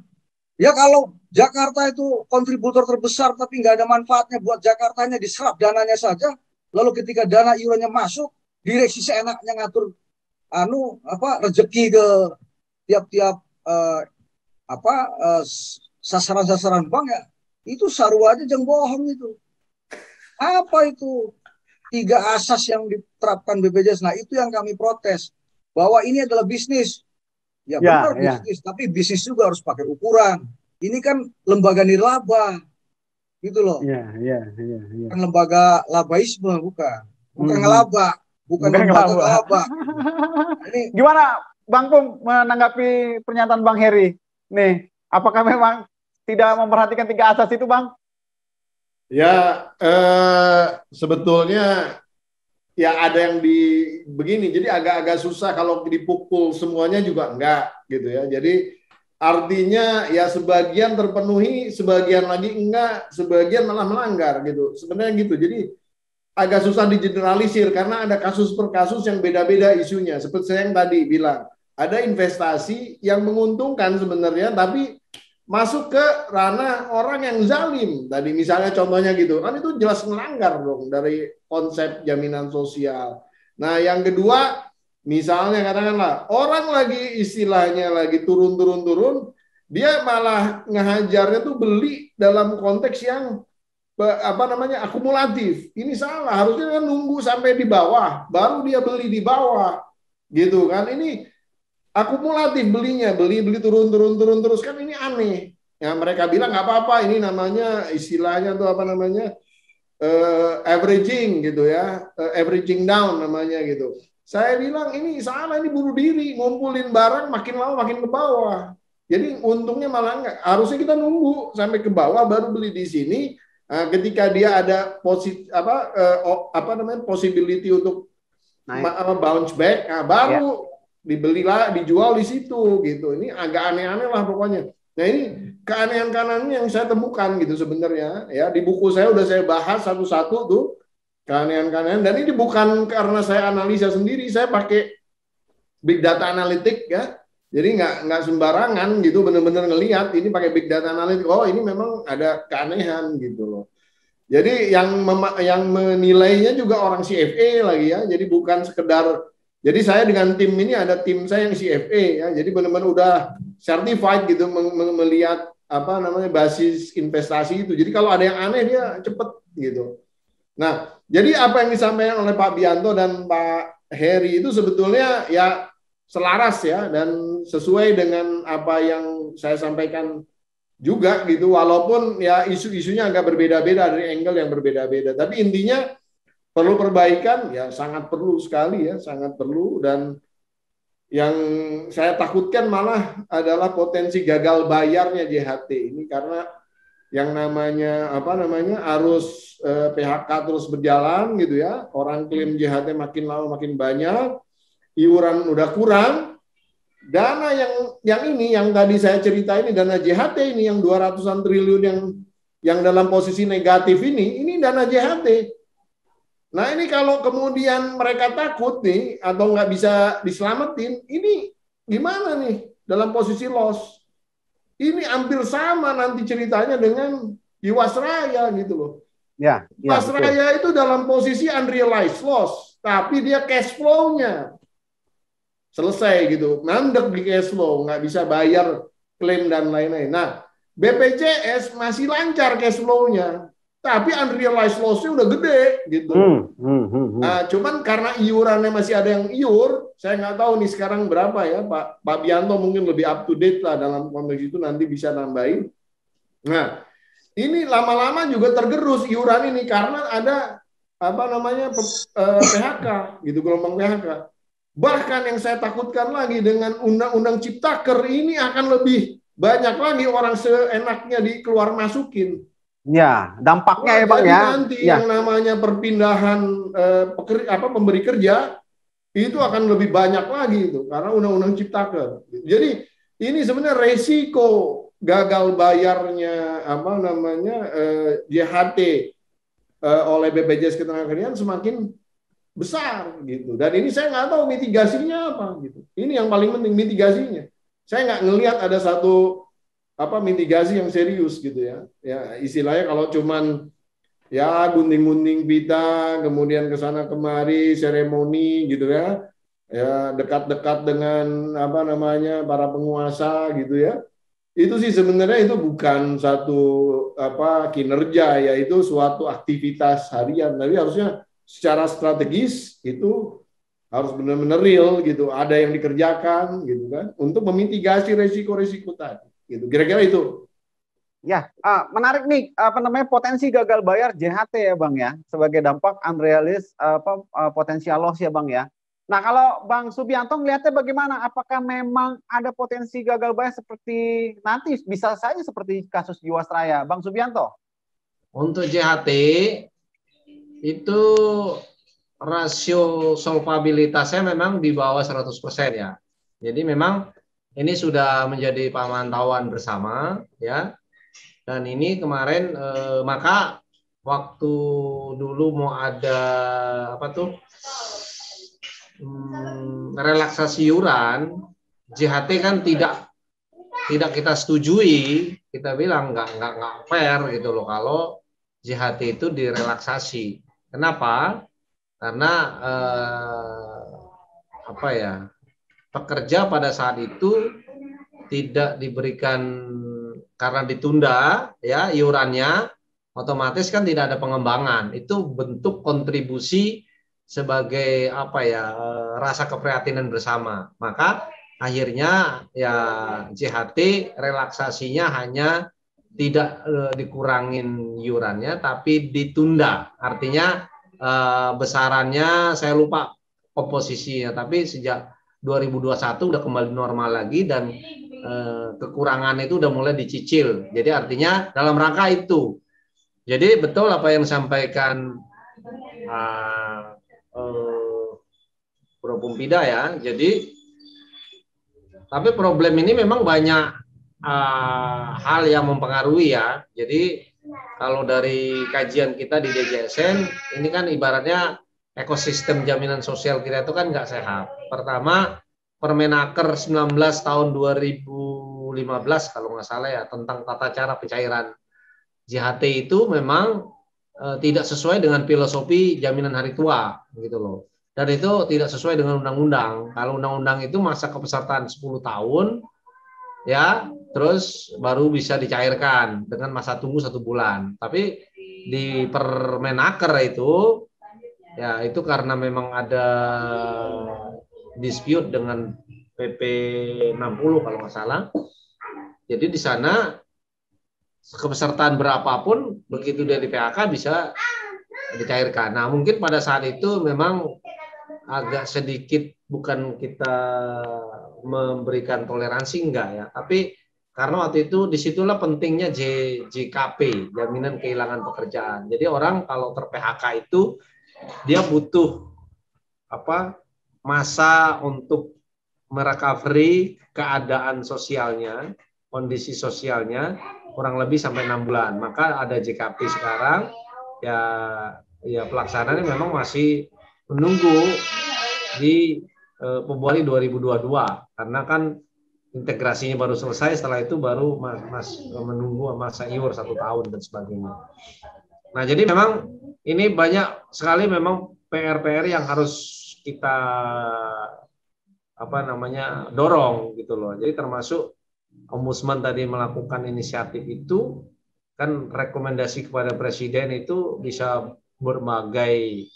Ya kalau Jakarta itu kontributor terbesar tapi nggak ada manfaatnya buat Jakartanya, diserap dananya saja, lalu ketika dana iurannya masuk, direksi seenaknya ngatur rezeki ke tiap-tiap sasaran-sasaran bank ya, itu sarua aja jeng bohong itu. Apa itu? 3 asas yang diterapkan BPJS. Nah, itu yang kami protes. Bahwa ini adalah bisnis. Ya benar bisnis, tapi bisnis juga harus pakai ukuran. Ini kan lembaga nirlaba. Gitu loh. Bukan lembaga labaisme, bukan. Bukan ngelaba. Bukan lembaga ngelaba. Ini gimana Bang Pum menanggapi pernyataan Bang Heri? Nih, apakah memang tidak memperhatikan 3 asas itu, Bang? Ya, sebetulnya ya ada yang begini, jadi agak-agak susah kalau dipukul semuanya juga enggak gitu ya. Jadi artinya ya sebagian terpenuhi, sebagian lagi enggak, sebagian malah melanggar gitu. Sebenarnya gitu. Jadi agak susah digeneralisir karena ada kasus per kasus yang beda-beda isunya. Seperti saya yang tadi bilang, ada investasi yang menguntungkan sebenarnya, tapi masuk ke ranah orang yang zalim. Tadi misalnya contohnya gitu, kan itu jelas melanggar dong dari konsep jaminan sosial. Nah yang kedua, misalnya katakanlah orang lagi istilahnya lagi turun, dia malah ngehajarnya tuh beli dalam konteks yang akumulatif. Ini salah, harusnya kan nunggu sampai di bawah, baru dia beli di bawah, gitu kan. Ini akumulatif belinya, beli turun terus, kan ini aneh. Ya mereka bilang nggak apa-apa, ini namanya istilahnya tuh averaging gitu ya, averaging down namanya gitu. Saya bilang ini salah, ini bunuh diri, ngumpulin barang makin lama makin ke bawah. Jadi untungnya malah nggak, harusnya kita nunggu sampai ke bawah baru beli di sini. Ketika dia ada possibility untuk bounce back, baru dibelilah, dijual di situ gitu. Ini agak aneh-aneh lah pokoknya. Nah ini keanehan-keanehan yang saya temukan gitu sebenarnya ya, di buku saya udah saya bahas satu-satu tuh keanehan-keanehan, dan ini bukan karena saya analisa sendiri, saya pakai big data analitik ya. Jadi nggak sembarangan gitu, bener-bener ngelihat ini pakai big data analitik. Oh ini memang ada keanehan gitu loh. Jadi yang menilainya juga orang CFA lagi ya. Jadi bukan sekedar. Jadi saya dengan tim ini ada tim saya yang CFA ya. Jadi benar-benar udah certified gitu melihat basis investasi itu. Jadi kalau ada yang aneh dia cepet gitu. Nah, jadi apa yang disampaikan oleh Pak Bianto dan Pak Heri itu sebetulnya ya selaras ya dan sesuai dengan apa yang saya sampaikan juga gitu, walaupun ya isu-isunya agak berbeda-beda dari angle yang berbeda-beda, tapi intinya perlu perbaikan ya, sangat perlu sekali ya, sangat perlu. Dan yang saya takutkan malah adalah potensi gagal bayarnya JHT ini, karena yang namanya arus PHK terus berjalan gitu ya, orang klaim JHT makin lama makin banyak, iuran udah kurang, dana yang ini yang tadi saya cerita ini, dana JHT ini yang 200-an triliun yang dalam posisi negatif ini dana JHT. Nah ini kalau kemudian mereka takut nih atau nggak bisa diselamatin, ini gimana nih dalam posisi loss? Ini hampir sama nanti ceritanya dengan Jiwasraya gitu loh. Ya, Jiwasraya itu dalam posisi unrealized loss, tapi dia cash flow-nya selesai gitu, mandek di cash flow, nggak bisa bayar klaim dan lain-lain. Nah, BPJS masih lancar cash flow-nya, tapi unrealized loss-nya udah gede gitu. Nah, cuman karena iurannya masih ada yang iur, saya nggak tahu nih sekarang berapa ya, Pak Bianto mungkin lebih up to date lah dalam konteks itu, nanti bisa nambahin. Nah, ini lama-lama juga tergerus iuran ini karena ada PHK gitu, gelombang PHK. Bahkan yang saya takutkan lagi dengan undang-undang Ciptaker ini akan lebih banyak lagi orang seenaknya dikeluar masukin. Ya, dampaknya ya Bang jadi ya. Nanti yang namanya perpindahan pemberi kerja itu akan lebih banyak lagi itu karena undang-undang Ciptaker. Jadi ini sebenarnya resiko gagal bayarnya JHT oleh BPJS Ketenagakerjaan semakin besar gitu. Dan ini saya nggak tahu mitigasinya apa gitu. Ini yang paling penting, mitigasinya. Saya nggak ngelihat ada satu mitigasi yang serius gitu ya. Ya istilahnya kalau cuman ya gunting-gunting pita, kemudian ke sana kemari seremoni gitu ya. Ya dekat-dekat dengan para penguasa gitu ya. Itu sih sebenarnya itu bukan satu kinerja, yaitu suatu aktivitas harian. Tapi harusnya secara strategis itu harus benar-benar real gitu, ada yang dikerjakan gitu kan untuk memitigasi resiko-resiko tadi gitu. Kira-kira itu. Ya, menarik nih potensi gagal bayar JHT ya Bang ya, sebagai dampak unrealized potensial loss ya Bang ya. Nah, kalau Bang Subianto melihatnya bagaimana? Apakah memang ada potensi gagal bayar seperti nanti bisa saja seperti kasus Jiwasraya, Bang Subianto? Untuk JHT itu rasio solvabilitasnya memang di bawah 100% ya. Jadi memang ini sudah menjadi pemantauan bersama ya. Dan ini kemarin maka waktu dulu mau ada relaksasi iuran, JHT kan tidak kita setujui, kita bilang nggak fair gitu loh kalau JHT itu direlaksasi. Kenapa? Karena pekerja pada saat itu tidak diberikan, karena ditunda ya iurannya, otomatis kan tidak ada pengembangan. Itu bentuk kontribusi sebagai rasa keprihatinan bersama. Maka akhirnya ya JHT relaksasinya hanya tidak dikurangin iurannya tapi ditunda. Artinya besarannya saya lupa komposisinya, tapi sejak 2021 udah kembali normal lagi dan kekurangan itu udah mulai dicicil. Jadi artinya dalam rangka itu. Jadi betul apa yang disampaikan Bro Pumpida ya. Jadi tapi problem ini memang banyak hal yang mempengaruhi ya. Jadi kalau dari kajian kita di DJSN, ini kan ibaratnya ekosistem jaminan sosial kita itu kan nggak sehat. Pertama, Permenaker 19 tahun 2015 kalau nggak salah ya, tentang tata cara pencairan JHT itu memang tidak sesuai dengan filosofi jaminan hari tua gitu loh. Dan itu tidak sesuai dengan undang-undang. Kalau undang-undang itu masa kepesertaan 10 tahun ya, terus baru bisa dicairkan dengan masa tunggu 1 bulan. Tapi di Permenaker itu ya itu karena memang ada dispute dengan PP 60 kalau nggak salah. Jadi di sana kepesertaan berapapun begitu dia di PHK bisa dicairkan. Nah, mungkin pada saat itu memang agak sedikit bukan kita memberikan toleransi enggak ya, tapi karena waktu itu disitulah pentingnya JKP, jaminan kehilangan pekerjaan. Jadi orang kalau ter-PHK itu dia butuh masa untuk merecovery keadaan sosialnya, kondisi sosialnya kurang lebih sampai 6 bulan. Maka ada JKP sekarang ya pelaksanaannya memang masih menunggu di Februari 2022 karena kan integrasinya baru selesai, setelah itu baru menunggu masa iur 1 tahun dan sebagainya. Nah, jadi memang ini banyak sekali memang PR-PR yang harus kita dorong gitu loh. Jadi termasuk Ombudsman tadi melakukan inisiatif itu kan rekomendasi kepada Presiden itu bisa berbagai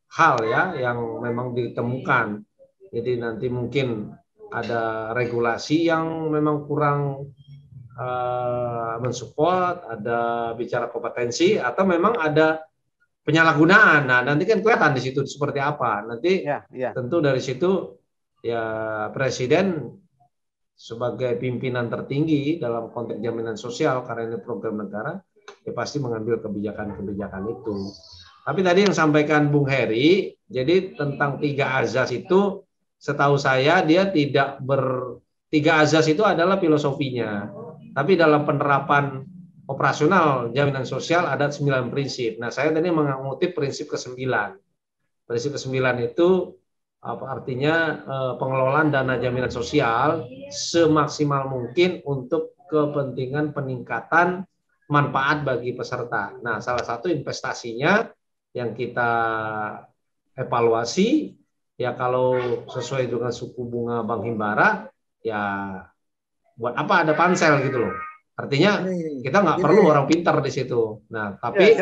hal ya yang memang ditemukan. Jadi nanti mungkin ada regulasi yang memang kurang mensupport, ada bicara kompetensi atau memang ada penyalahgunaan. Nah, nanti kan kelihatan di situ seperti apa. Nanti tentu dari situ ya Presiden sebagai pimpinan tertinggi dalam konteks jaminan sosial karena ini program negara ya pasti mengambil kebijakan-kebijakan itu. Tapi tadi yang sampaikan Bung Heri, jadi tentang 3 azas itu setahu saya dia tidak 3 azas itu adalah filosofinya. Tapi dalam penerapan operasional jaminan sosial ada 9 prinsip. Nah, saya tadi mengutip prinsip ke-9. Prinsip ke-9 itu artinya pengelolaan dana jaminan sosial semaksimal mungkin untuk kepentingan peningkatan manfaat bagi peserta. Nah, salah satu investasinya yang kita evaluasi ya kalau sesuai dengan suku bunga Bank Himbara ya buat apa ada pansel gitu loh. Artinya kita nggak perlu orang pintar di situ. Nah, tapi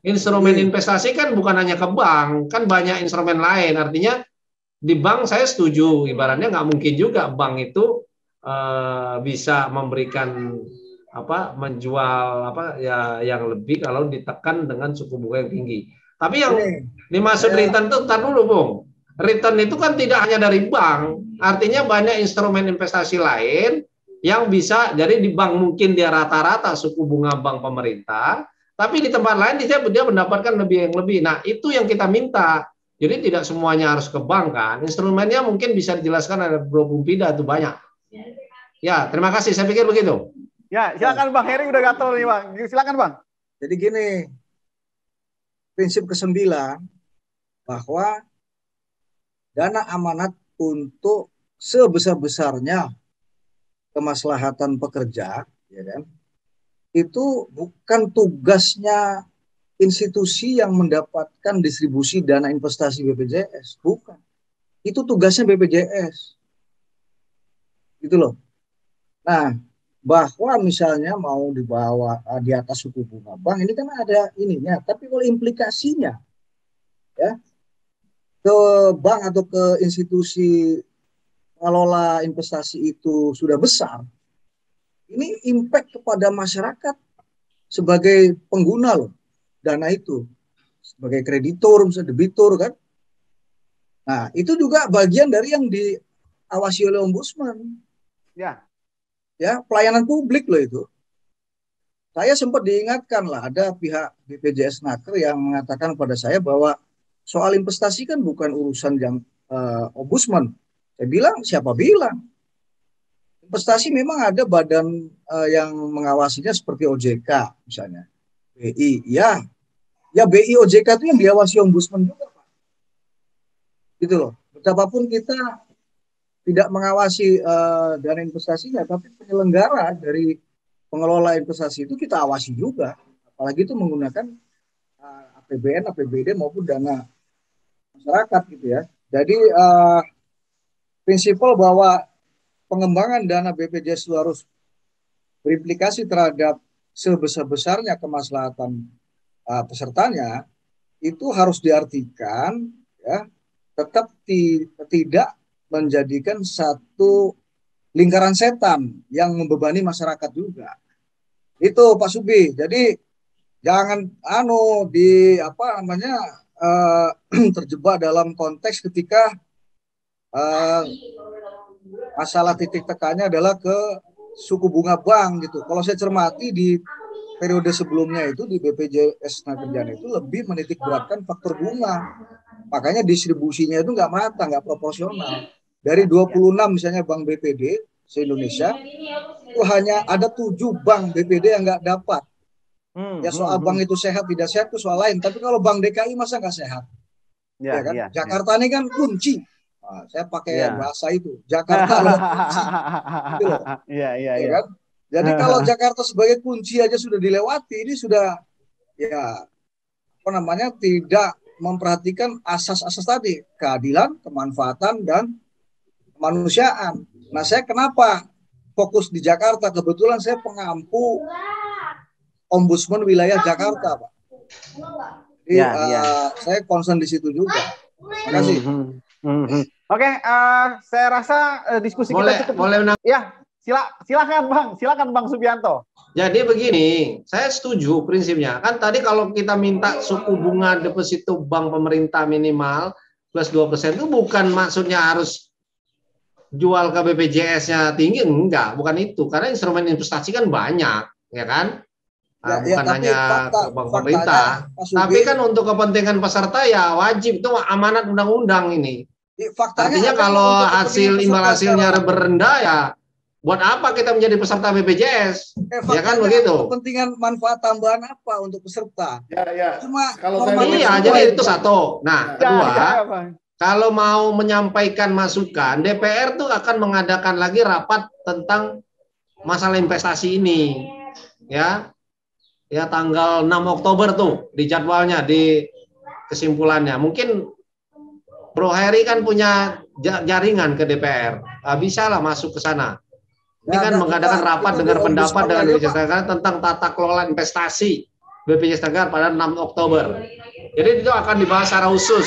instrumen investasi kan bukan hanya ke bank, kan banyak instrumen lain. Artinya di bank saya setuju, ibaratnya nggak mungkin juga bank itu bisa memberikan menjual yang lebih kalau ditekan dengan suku bunga yang tinggi. Tapi yang dimaksud return itu ntar dulu, Bung. Return itu kan tidak hanya dari bank, artinya banyak instrumen investasi lain yang bisa, jadi di bank mungkin dia rata-rata suku bunga bank pemerintah, tapi di tempat lain dia mendapatkan lebih yang lebih. Nah, itu yang kita minta. Jadi tidak semuanya harus ke bank kan. Instrumennya mungkin bisa dijelaskan ada Bro Bumpida itu banyak. Ya, terima kasih. Saya pikir begitu. Ya, silakan Bang Heri udah gatel nih, Bang. Silakan, Bang. Jadi gini, prinsip ke-9 bahwa dana amanat untuk sebesar-besarnya kemaslahatan pekerja, ya kan? Itu bukan tugasnya institusi yang mendapatkan distribusi dana investasi BPJS, bukan. Itu tugasnya BPJS. Gitu loh. Nah, bahwa misalnya mau dibawa di atas suku bunga bank, ini kan ada ininya, tapi kalau implikasinya ya ke bank atau ke institusi pengelola investasi itu sudah besar, ini impact kepada masyarakat sebagai pengguna loh dana itu, sebagai kreditur, misalnya debitur kan. Nah, itu juga bagian dari yang diawasi oleh Ombudsman. Ya, pelayanan publik loh itu. Saya sempat diingatkan lah, ada pihak BPJS Naker yang mengatakan pada saya bahwa soal investasi kan bukan urusan yang Ombudsman. Saya bilang, siapa bilang? Investasi memang ada badan yang mengawasinya seperti OJK misalnya. BI, ya BI OJK itu yang diawasi Ombudsman juga, Pak. Gitu loh. Betapapun kita tidak mengawasi dana investasinya, tapi penyelenggara dari pengelola investasi itu kita awasi juga. Apalagi itu menggunakan APBN, APBD maupun dana masyarakat gitu ya. Jadi prinsipal bahwa pengembangan dana BPJS itu harus berimplikasi terhadap sebesar-besarnya kemaslahatan pesertanya, itu harus diartikan ya tetap tidak menjadikan satu lingkaran setan yang membebani masyarakat juga. Itu Pak Subi. Jadi jangan terjebak dalam konteks ketika masalah titik tekannya adalah ke suku bunga bank gitu. Kalau saya cermati di periode sebelumnya itu di BPJS Tenagakerjaan itu lebih menitik beratkan faktor bunga. Makanya distribusinya itu nggak merata, nggak proporsional. Dari 26 misalnya bank BPD se-Indonesia, itu hanya ada 7 bank BPD yang nggak dapat. Ya soal bank itu sehat tidak sehat itu soal lain. Tapi kalau bank DKI masa nggak sehat? Ya kan? Jakarta ini kan kunci. Nah, saya pakai bahasa itu. Jakarta adalah kunci. Gitu loh. Ya kan? Jadi kalau Jakarta sebagai kunci aja sudah dilewati, ini sudah tidak memperhatikan asas-asas tadi, keadilan, kemanfaatan, dan kemanusiaan. Nah, saya kenapa fokus di Jakarta? Kebetulan saya pengampu Ombudsman wilayah Jakarta, Pak. Jadi, saya concern di situ juga. Terima kasih. Oke, saya rasa diskusi kita cukup. Ya, silakan Bang Subianto. Jadi begini, saya setuju prinsipnya. Kan tadi kalau kita minta suku bunga deposito bank pemerintah minimal plus 2% itu bukan maksudnya harus jual ke BPJS-nya tinggi, enggak, bukan itu. Karena instrumen investasi kan banyak, ya kan? Bukan hanya ke bank pemerintah. Tapi kan untuk kepentingan peserta ya wajib, itu amanat undang-undang ini. Artinya kalau imbal hasilnya rendah ya buat apa kita menjadi peserta BPJS? Ya kan begitu. Kepentingan manfaat tambahan apa untuk peserta? Cuma kalau jadi itu satu. Nah, kedua, kalau mau menyampaikan masukan, DPR tuh akan mengadakan lagi rapat tentang masalah investasi ini. Ya tanggal 6 Oktober tuh di jadwalnya, di kesimpulannya. Mungkin Bro Heri kan punya jaringan ke DPR. Bisa lah masuk ke sana. Ini kan mengadakan rapat dengar pendapat dengan BPJS Tenaga tentang tata kelola investasi BPJS Tenaga pada 6 Oktober. Jadi itu akan dibahas secara khusus.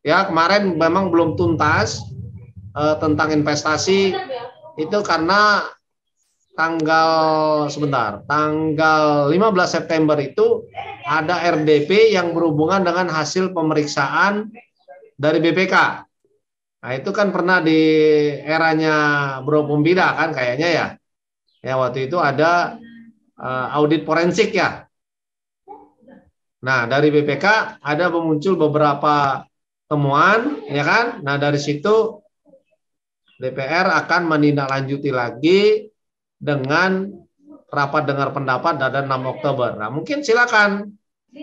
Ya, kemarin memang belum tuntas tentang investasi itu karena tanggal 15 September itu ada RDP yang berhubungan dengan hasil pemeriksaan dari BPK. Nah, itu kan pernah di eranya Bro Pumbida kan kayaknya ya. Ya, waktu itu ada audit forensik ya. Nah, dari BPK ada muncul beberapa temuan, ya kan? Nah, dari situ DPR akan menindaklanjuti lagi dengan rapat dengar pendapat pada 6 Oktober. Nah, mungkin silakan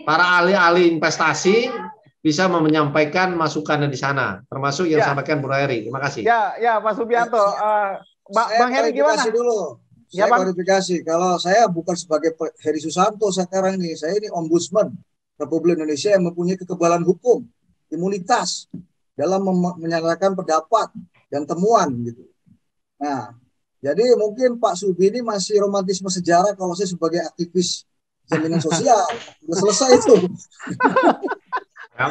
para ahli-ahli investasi bisa menyampaikan masukannya di sana, termasuk yang disampaikan Bu Heri. Terima kasih. Ya, Pak Subianto. Bang Heri gimana? Saya klarifikasi. Kalau saya bukan sebagai Heri Susanto sekarang ini, saya ini Ombudsman Republik Indonesia yang mempunyai kekebalan hukum, imunitas dalam menyatakan pendapat dan temuan gitu. Nah, jadi mungkin Pak Subi ini masih romantisme sejarah kalau saya sebagai aktivis jaminan sosial. Sudah selesai itu. Kan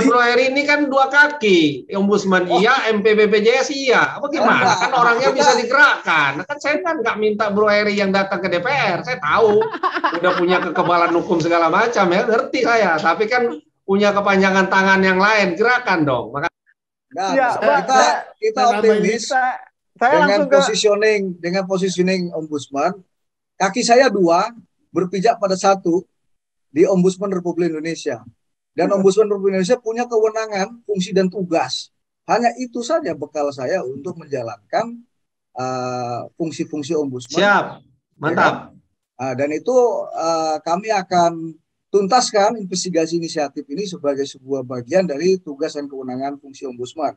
Bro Heri ini kan dua kaki, Ombudsman iya, MP BPJS iya. Apa gimana? Kan orangnya bisa digerakkan. Kan saya kan nggak minta Bro Heri yang datang ke DPR. Saya tahu udah punya kekebalan hukum segala macam ya, ngerti saya. Tapi kan punya kepanjangan tangan yang lain, gerakan dong. Kita optimis dengan positioning Ombudsman. Kaki saya 2 berpijak pada 1 di Ombudsman Republik Indonesia. Dan Ombudsman Republik Indonesia punya kewenangan, fungsi dan tugas. Hanya itu saja bekal saya untuk menjalankan fungsi-fungsi Ombudsman. Siap, mantap. Dan itu kami akan tuntaskan investigasi inisiatif ini sebagai sebuah bagian dari tugas dan kewenangan fungsi Ombudsman.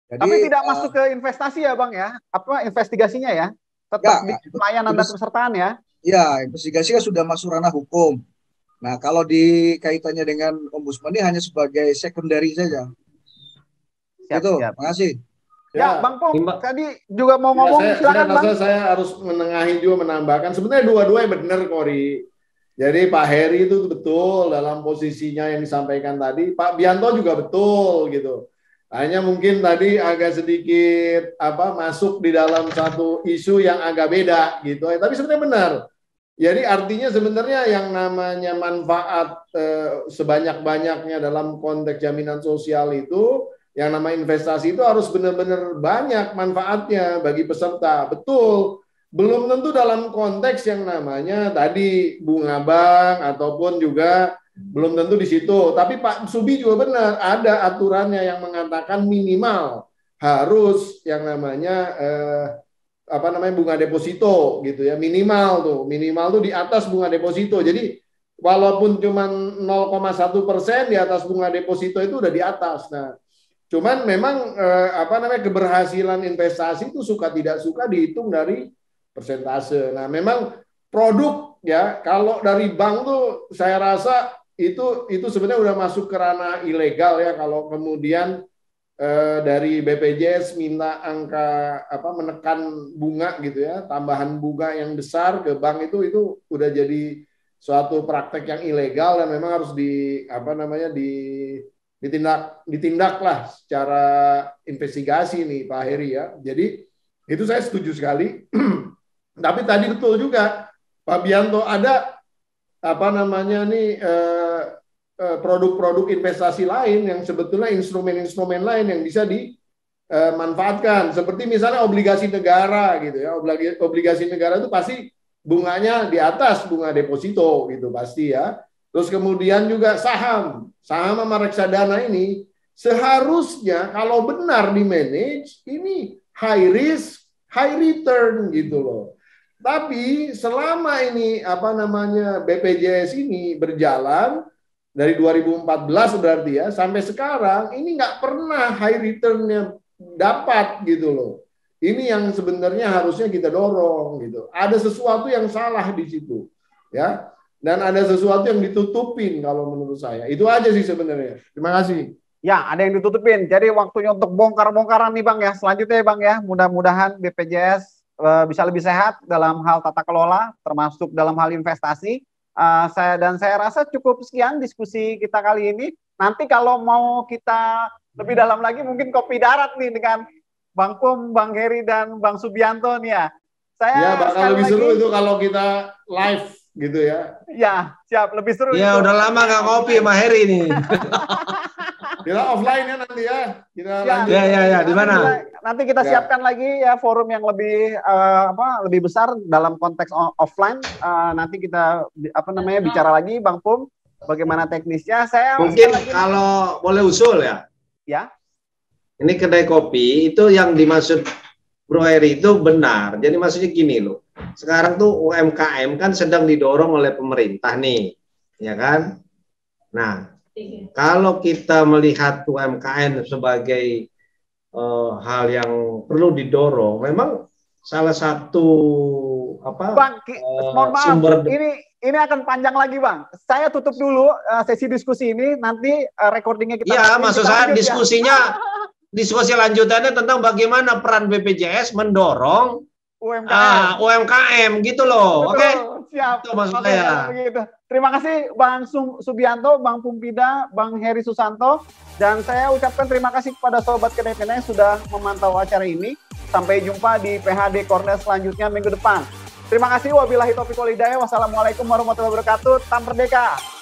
Jadi, tapi tidak masuk ke investasi ya Bang ya? Apa investigasinya ya? Tetap di pelayanan dan pesertaan ya? Ya, investigasi kan sudah masuk ranah hukum. Nah, kalau dikaitannya dengan Ombudsman ini hanya sebagai secondary saja. Itu, terima kasih. Ya, Bang Pong, tadi juga mau ngomong, silakan Bang. Saya harus menengahi juga menambahkan. Sebenarnya dua-duanya benar, Kori. Jadi Pak Heri itu betul dalam posisinya yang disampaikan tadi. Pak Bianto juga betul gitu. Hanya mungkin tadi agak sedikit masuk di dalam satu isu yang agak beda gitu. Tapi sebenarnya benar. Jadi artinya sebenarnya yang namanya manfaat sebanyak-banyaknya dalam konteks jaminan sosial itu, yang namanya investasi itu harus benar-benar banyak manfaatnya bagi peserta. Betul. Belum tentu dalam konteks yang namanya tadi bunga bank ataupun juga belum tentu di situ. Tapi Pak Subi juga benar, ada aturannya yang mengatakan minimal harus yang namanya bunga deposito gitu ya, minimal tuh di atas bunga deposito. Jadi walaupun cuma 0,1% di atas bunga deposito itu udah di atas. Nah, cuman memang keberhasilan investasi itu suka tidak suka dihitung dari persentase. Nah, memang produk ya, kalau dari bank tuh saya rasa itu sebenarnya udah masuk ke ranah ilegal ya, kalau kemudian dari BPJS minta angka menekan bunga gitu ya, tambahan bunga yang besar ke bank itu udah jadi suatu praktek yang ilegal dan memang harus ditindak lah secara investigasi nih Pak Heri ya. Jadi itu saya setuju sekali. Tapi tadi betul juga Pak Bianto, ada produk-produk investasi lain yang sebetulnya instrumen-instrumen lain yang bisa dimanfaatkan, seperti misalnya obligasi negara gitu ya. Obligasi negara itu pasti bunganya di atas bunga deposito gitu pasti ya. Terus kemudian juga saham sama reksadana ini seharusnya kalau benar di manage ini high risk high return gitu loh. Tapi selama ini BPJS ini berjalan dari 2014 berarti ya sampai sekarang ini nggak pernah high return-nya dapat gitu loh. Ini yang sebenarnya harusnya kita dorong gitu. Ada sesuatu yang salah di situ ya, dan ada sesuatu yang ditutupin kalau menurut saya. Itu aja sih sebenarnya. Terima kasih. Ya, ada yang ditutupin. Jadi waktunya untuk bongkar-bongkaran nih Bang ya. Selanjutnya ya Bang ya, mudah-mudahan BPJS bisa lebih sehat dalam hal tata kelola, termasuk dalam hal investasi. Saya rasa cukup sekian diskusi kita kali ini. Nanti kalau mau kita lebih dalam lagi, mungkin kopi darat nih dengan Bang Pum, Bang Heri, dan Bang Subianto nih ya. Ya, bakal lebih seru itu kalau kita live gitu ya. Ya, siap, lebih seru. Ya, udah lama nggak ngopi sama Heri nih. Kita offline ya nanti ya. Kita lanjut. Ya, di mana? Nanti kita siapkan lagi ya forum yang lebih lebih besar dalam konteks offline. Nanti kita bicara lagi Bang Pum bagaimana teknisnya. Saya mungkin kalau boleh usul ya. Ya. Ini kedai kopi itu yang dimaksud Bro Heri itu benar. Jadi maksudnya gini loh. Sekarang tuh UMKM kan sedang didorong oleh pemerintah nih, ya kan? Nah, kalau kita melihat UMKM sebagai hal yang perlu didorong, memang salah satu Bang, mohon maaf, sumber ini akan panjang lagi Bang. Saya tutup dulu sesi diskusi ini, nanti recordingnya kita. Iya, maksud saya diskusinya, diskusi lanjutannya tentang bagaimana peran BPJS mendorong UMKM gitu loh. Oke. Siap. Itu maksud saya. Begitu. Terima kasih Bang Subianto, Bang Pumpida, Bang Heri Susanto, dan saya ucapkan terima kasih kepada Sobat Kedai Pena yang sudah memantau acara ini. Sampai jumpa di PHD Corner selanjutnya minggu depan. Terima kasih. Wabillahi taufiq wal hidayah. Wassalamualaikum warahmatullahi wabarakatuh. Tam Merdeka.